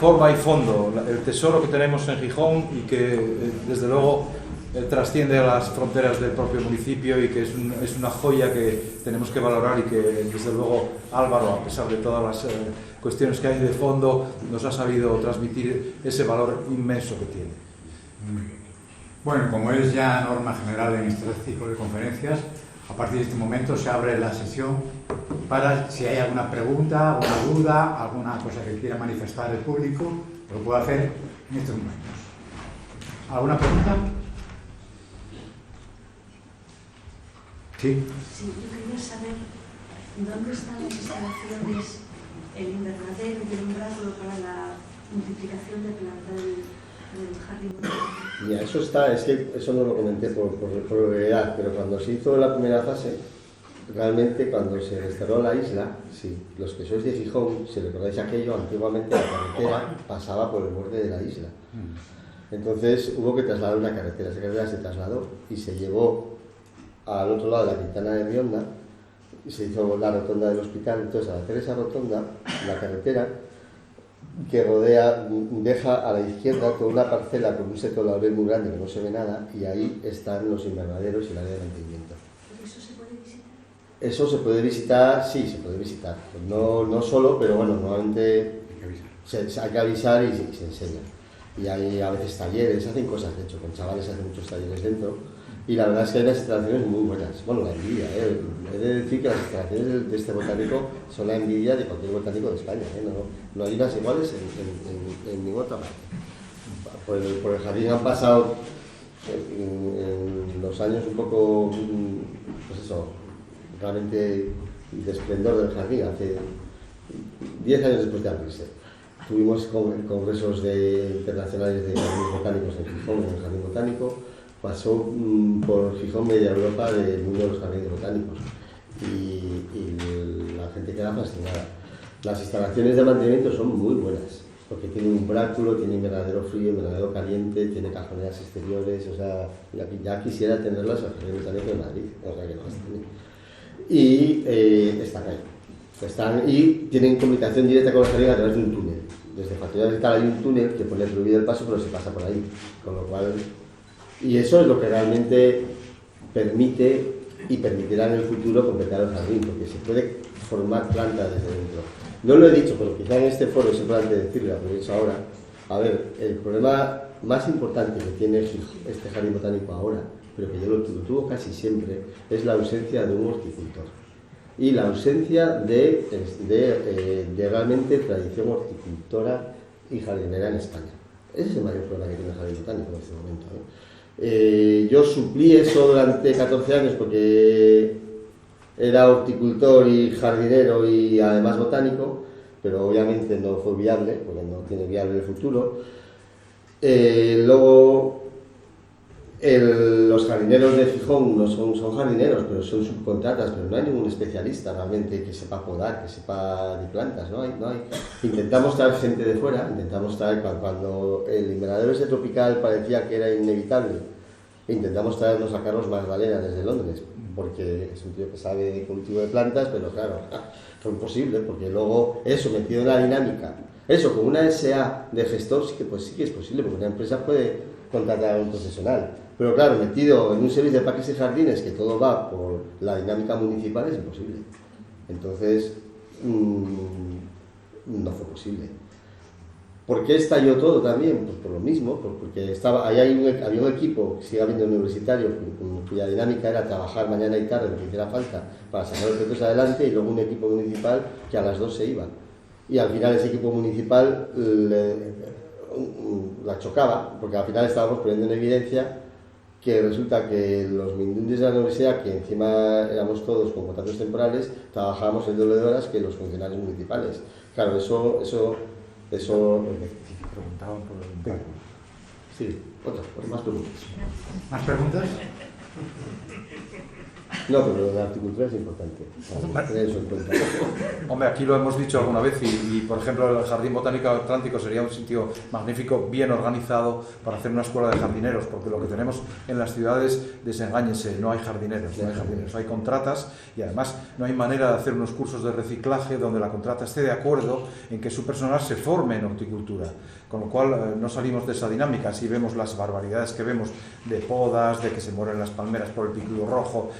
forma y fondo el tesoro que tenemos en Gijón y que desde luego trasciende a las fronteras del propio municipio y que es una joya que tenemos que valorar y que desde luego Álvaro, a pesar de todas las cuestiones que hay de fondo, nos ha sabido transmitir ese valor inmenso que tiene. Bueno, como es ya norma general en este tipo de conferencias, a partir de este momento se abre la sesión para si hay alguna pregunta, alguna duda, alguna cosa que quiera manifestar el público, lo puede hacer en estos momentos. ¿Alguna pregunta? Sí. Sí, yo quería saber dónde están las instalaciones, el invernadero y el umbráculo para la multiplicación de plantas del jardín botánico. Mira, eso está, es que eso no lo comenté por brevedad, pero cuando se hizo la primera fase, realmente cuando se restauró la isla, sí, los que sois de Gijón, si recordáis aquello, antiguamente la carretera pasaba por el borde de la isla. Entonces hubo que trasladar una carretera, esa carretera se trasladó y se llevó al otro lado de la Quintana de Rionda y se hizo la rotonda del hospital. Entonces, al hacer esa rotonda, la carretera que rodea, deja a la izquierda toda una parcela con un seto de laurel muy grande que no se ve nada, y ahí están los invernaderos y el área de mantenimiento. ¿Eso se puede visitar? Eso se puede visitar, sí, se puede visitar. No solo, pero bueno, normalmente hay que avisar y se enseña. Y hay a veces talleres, se hacen cosas, de hecho, con chavales se hacen muchos talleres dentro. Y la verdad es que hay unas instalaciones muy buenas. Bueno, la envidia, he de decir que las instalaciones de este botánico son la envidia de cualquier botánico de España. No hay unas iguales en ninguna otra parte. Por el jardín han pasado en los años un poco, pues eso, realmente de esplendor del jardín. Hace 10 años después de abrirse, tuvimos congresos internacionales de jardines botánicos en Gijón, en el Jardín Botánico. Pasó por Gijón media Europa del mundo de los jardines botánicos y la gente queda fascinada. Las instalaciones de mantenimiento son muy buenas, porque tienen un umbráculo, tienen invernadero frío, invernadero caliente, tiene cajoneras exteriores, o sea, ya quisiera tenerlas al Jardín Botánico de Madrid, o sea que no las tienen. Y están ahí. Y tienen comunicación directa con el jardín a través de un túnel. Desde Factoría Vegetal hay un túnel que pone prohibido el paso, pero se pasa por ahí, con lo cual... Y eso es lo que realmente permite y permitirá en el futuro completar el jardín, porque se puede formar plantas desde dentro. No lo he dicho, pero quizá en este foro es importante decirlo, lo he dicho ahora. A ver, el problema más importante que tiene este jardín botánico ahora, pero que yo lo tuvo casi siempre, es la ausencia de un horticultor. Y la ausencia de realmente tradición horticultora y jardinera en España. Ese es el mayor problema que tiene el jardín botánico en este momento. Yo suplí eso durante 14 años porque era horticultor y jardinero y además botánico, pero obviamente no fue viable, porque no tiene viable el futuro. Luego, los jardineros de Gijón no son jardineros, pero son subcontratas, pero no hay ningún especialista realmente que sepa podar, que sepa de plantas, no hay. Intentamos traer gente de fuera, cuando el invernadero ese tropical parecía que era inevitable, intentamos traernos a Carlos Magdalena desde Londres, porque es un tío que sabe de cultivo de plantas, pero claro, fue imposible, porque luego eso metido en la dinámica, eso con una SA de gestor sí que es posible, porque una empresa puede contratar a un profesional. Pero claro, metido en un servicio de parques y jardines que todo va por la dinámica municipal es imposible. Entonces, no fue posible. ¿Por qué estalló todo también? Pues por lo mismo, porque había un equipo, sigue habiendo universitario, cuya dinámica era trabajar mañana y tarde lo que hiciera falta para sacar los proyectos adelante, y luego un equipo municipal que a las 2 se iba. Y al final ese equipo municipal la chocaba, porque al final estábamos poniendo en evidencia que resulta que los mindundis de la universidad, que encima éramos todos con contratos temporales, trabajábamos el doble de horas que los funcionarios municipales. Claro, eso Preguntaban por el impacto. Sí, más preguntas. ¿Más preguntas? No, pero la horticultura es importante. Tener eso en cuenta. Hombre, aquí lo hemos dicho alguna vez y, por ejemplo, el Jardín Botánico Atlántico sería un sitio magnífico, bien organizado para hacer una escuela de jardineros, porque lo que tenemos en las ciudades, desengáñense, no hay jardineros, hay contratas, y además no hay manera de hacer unos cursos de reciclaje donde la contrata esté de acuerdo en que su personal se forme en horticultura, con lo cual no salimos de esa dinámica. Si vemos las barbaridades que vemos de podas, de que se mueren las palmeras por el picudo rojo,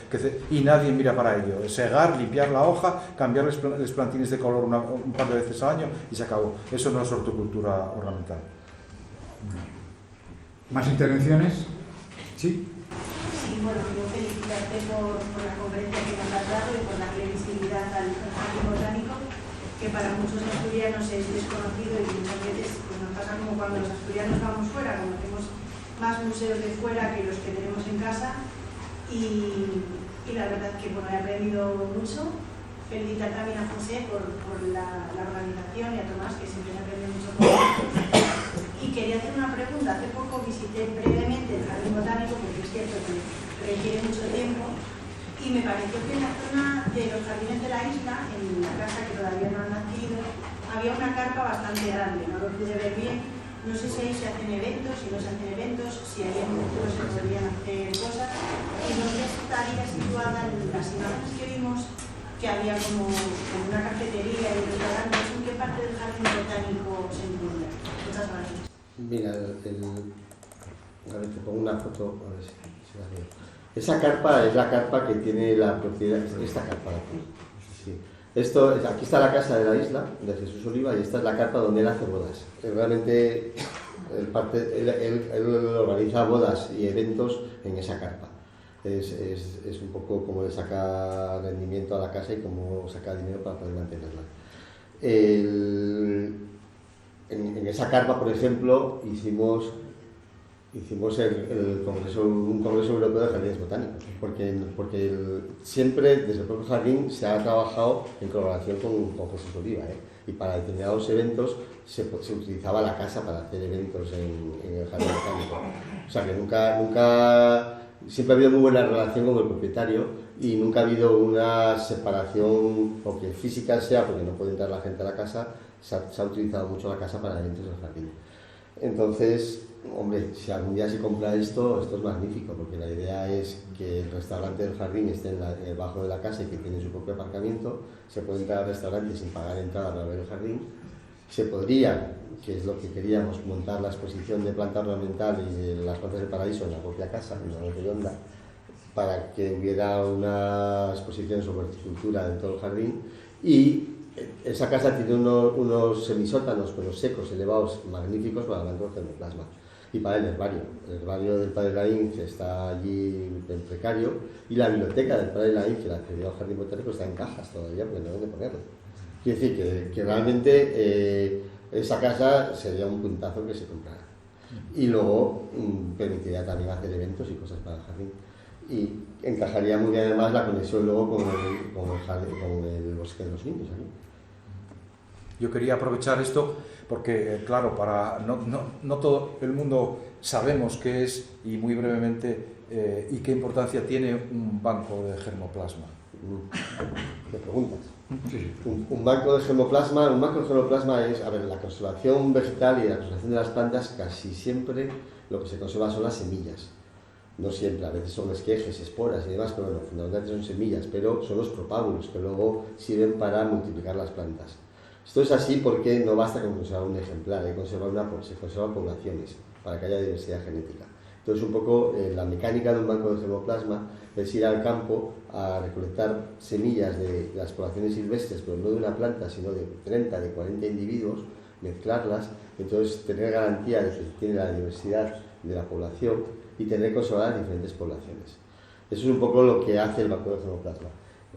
y nadie mira para ello. Segar, limpiar la hoja, cambiarles plantines de color un par de veces al año y se acabó. Eso no es horticultura ornamental. ¿Más intervenciones? Sí. Sí, bueno, quiero felicitarte por la conferencia que nos has dado y por darle visibilidad al jardín botánico, que para muchos asturianos es desconocido, y muchas veces pues, nos pasa como cuando los asturianos vamos fuera, conocemos más museos de fuera que los que tenemos en casa, y y la verdad que bueno, he aprendido mucho. Felicitar también a José por la organización y a Tomás, que siempre me aprendido mucho con nosotros. Y quería hacer una pregunta. Hace poco visité brevemente el Jardín Botánico, porque es cierto que requiere mucho tiempo, y me pareció que en la zona de los jardines de la isla, en la casa que todavía no han nacido, había una carpa bastante grande, no lo pude ver bien. No sé si ahí se hacen eventos, si no se hacen eventos, si ahí en el futuro se podrían hacer cosas, y dónde estaría situada en las imágenes que vimos, que había como una cafetería y restaurantes. ¿En qué parte del jardín botánico se encuentra? Muchas gracias. Mira, a ver, te pongo una foto, a ver si la veo. Esa carpa es la carpa que tiene la propiedad, esta carpa de aquí. Sí. Aquí está la casa de la isla, de Jesús Oliva, y esta es la carpa donde él hace bodas. Realmente él organiza bodas y eventos en esa carpa. Es un poco como le saca rendimiento a la casa y cómo saca dinero para poder mantenerla. En esa carpa, por ejemplo, hicimos un congreso europeo de jardines botánicos, porque siempre desde el propio jardín se ha trabajado en colaboración con Jesús Oliva, y para determinados eventos se utilizaba la casa para hacer eventos en el jardín botánico. O sea que nunca siempre ha habido muy buena relación con el propietario y nunca ha habido una separación, porque física sea, porque no puede entrar la gente a la casa, se ha utilizado mucho la casa para eventos del jardín. Entonces, hombre, si algún día se compra esto es magnífico, porque la idea es que el restaurante del jardín esté en el bajo de la casa y que tiene su propio aparcamiento. Se puede entrar al restaurante sin pagar entrada para ver el jardín. Se podría, que es lo que queríamos, montar la exposición de planta ornamental y de las plantas del paraíso en la propia casa, en la redonda, para que hubiera una exposición sobre horticultura dentro del jardín. Y esa casa tiene unos semisótanos, pero secos, elevados, magníficos para el banco de germoplasma. Y para el herbario del Padre Laín, que está allí en precario, y la biblioteca del Padre Laín, que la cedió al Jardín Botánico, está en cajas todavía, porque no hay dónde ponerlo. Quiere decir que realmente esa casa sería un puntazo que se comprara. Y luego permitiría también hacer eventos y cosas para el jardín. Y encajaría muy bien además la conexión luego con el bosque de los niños aquí. Yo quería aprovechar esto porque, claro, no todo el mundo sabemos qué es, y muy brevemente, y qué importancia tiene un banco de germoplasma. ¿Me preguntas? Sí. Un banco de germoplasma es, a ver, la conservación vegetal y la conservación de las plantas, casi siempre lo que se conserva son las semillas. No siempre, a veces son esquejes, esporas y demás, pero bueno, fundamentalmente son semillas, pero son los propágulos que luego sirven para multiplicar las plantas. Esto es así porque no basta con conservar un ejemplar, se conservan poblaciones para que haya diversidad genética. Entonces, un poco la mecánica de un banco de germoplasma es ir al campo a recolectar semillas de las poblaciones silvestres, pero no de una planta, sino de 30, de 40 individuos, mezclarlas, entonces tener garantía de que tiene la diversidad de la población y tener conservadas diferentes poblaciones. Eso es un poco lo que hace el banco de germoplasma.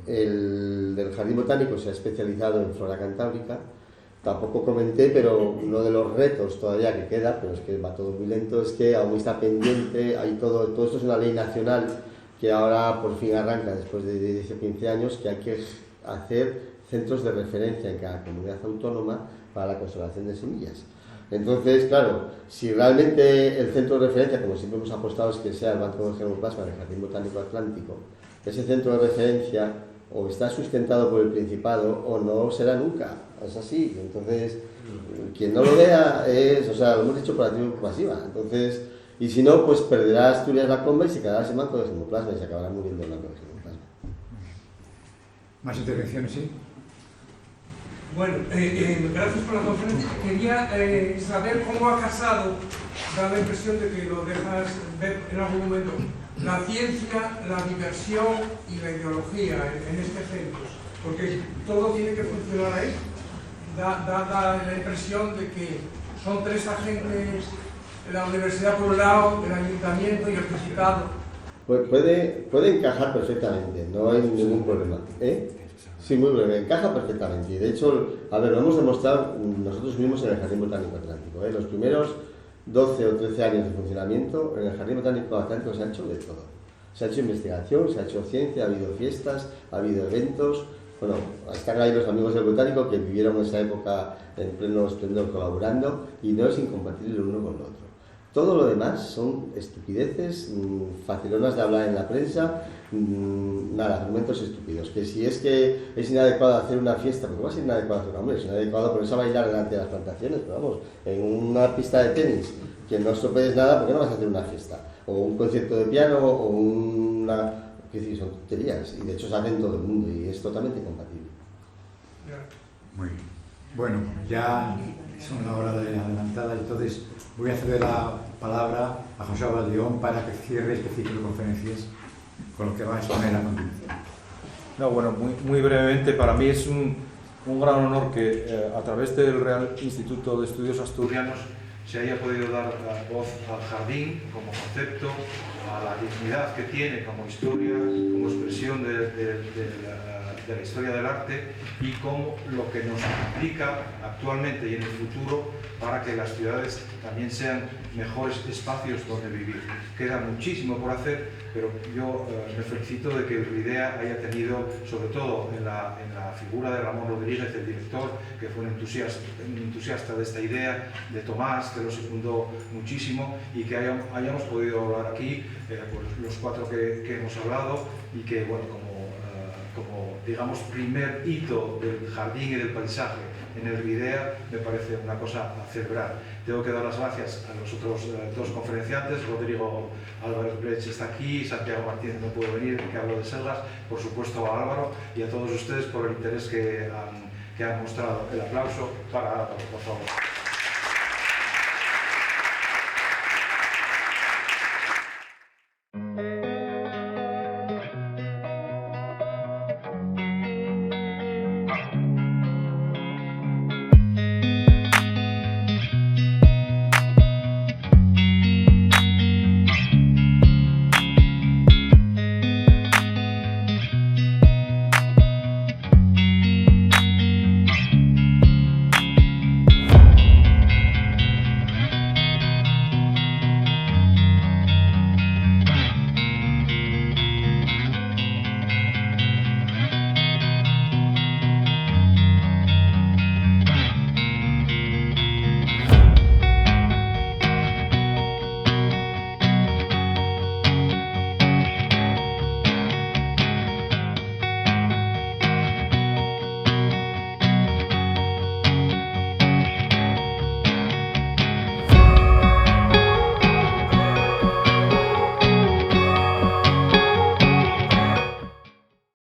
El del Jardín Botánico se ha especializado en flora cantábrica. Tampoco comenté, pero uno de los retos todavía que queda, pero es que va todo muy lento, es que aún está pendiente, hay todo esto es una ley nacional que ahora por fin arranca después de 10 o 15 años, que hay que hacer centros de referencia en cada comunidad autónoma para la conservación de semillas. Entonces, claro, si realmente el centro de referencia, como siempre hemos apostado, es que sea el Banco de Germoplasma del Jardín Botánico Atlántico, ese centro de referencia o está sustentado por el Principado o no será nunca. Es así. Entonces, quien no lo vea lo hemos dicho por activa y por pasiva. Entonces, y si no, pues perderá Asturias la comba y se quedará sin banco de germoplasma y se acabará muriendo el banco de germoplasma. ¿Más intervenciones, sí? Bueno, gracias por la conferencia. Quería saber cómo ha casado, da la impresión de que lo dejas ver en algún momento, la ciencia, la diversión y la ideología en este centro, porque todo tiene que funcionar ahí. Da la impresión de que son tres agentes, la universidad por un lado, el ayuntamiento y el Principado. Pues puede encajar perfectamente, no hay ningún problema. Sí, muy breve, encaja perfectamente. Y de hecho, a ver, lo hemos demostrado nosotros mismos en el Jardín Botánico Atlántico. Los primeros 12 o 13 años de funcionamiento, en el Jardín Botánico Atlántico se ha hecho de todo. Se ha hecho investigación, se ha hecho ciencia, ha habido fiestas, ha habido eventos. Bueno, están ahí los amigos del botánico que vivieron esa época en pleno esplendor colaborando y no es incompatible el uno con el otro. Todo lo demás son estupideces, facilonas de hablar en la prensa, nada, argumentos estúpidos. Que si es que es inadecuado hacer una fiesta, porque va a ser inadecuado hacer una fiesta, es inadecuado ponerse a bailar delante de las plantaciones, pero vamos, en una pista de tenis, que no estropees nada, ¿por qué no vas a hacer una fiesta? O un concierto de piano, o una... ¿Qué decir? Son tonterías, y de hecho se hace en todo el mundo, y es totalmente incompatible. Muy bien. Bueno, ya son la hora de adelantada, entonces voy a ceder la palabra a José Valdeón para que cierre este ciclo de conferencias con lo que va a exponer a continuación. No, bueno, muy brevemente, para mí es un gran honor que a través del Real Instituto de Estudios Asturianos se haya podido dar voz al jardín como concepto, a la dignidad que tiene como historia, como expresión de la historia del arte y como lo que nos implica actualmente y en el futuro para que las ciudades también sean mejores espacios donde vivir. Queda muchísimo por hacer, pero yo me felicito de que el RIDEA haya tenido, sobre todo en la figura de Ramón Rodríguez, el director, que fue un entusiasta de esta idea, de Tomás, que lo secundó muchísimo, y que hayamos podido hablar aquí, pues los cuatro que hemos hablado, y que, bueno, como digamos, primer hito del jardín y del paisaje en el RIDEA, me parece una cosa a celebrar. Tengo que dar las gracias a los otros dos conferenciantes. Rodrigo Álvarez Blech está aquí, Santiago Martínez no pudo venir, que hablo de Selgas, por supuesto a Álvaro, y a todos ustedes por el interés que han mostrado. El aplauso para Álvaro, por favor.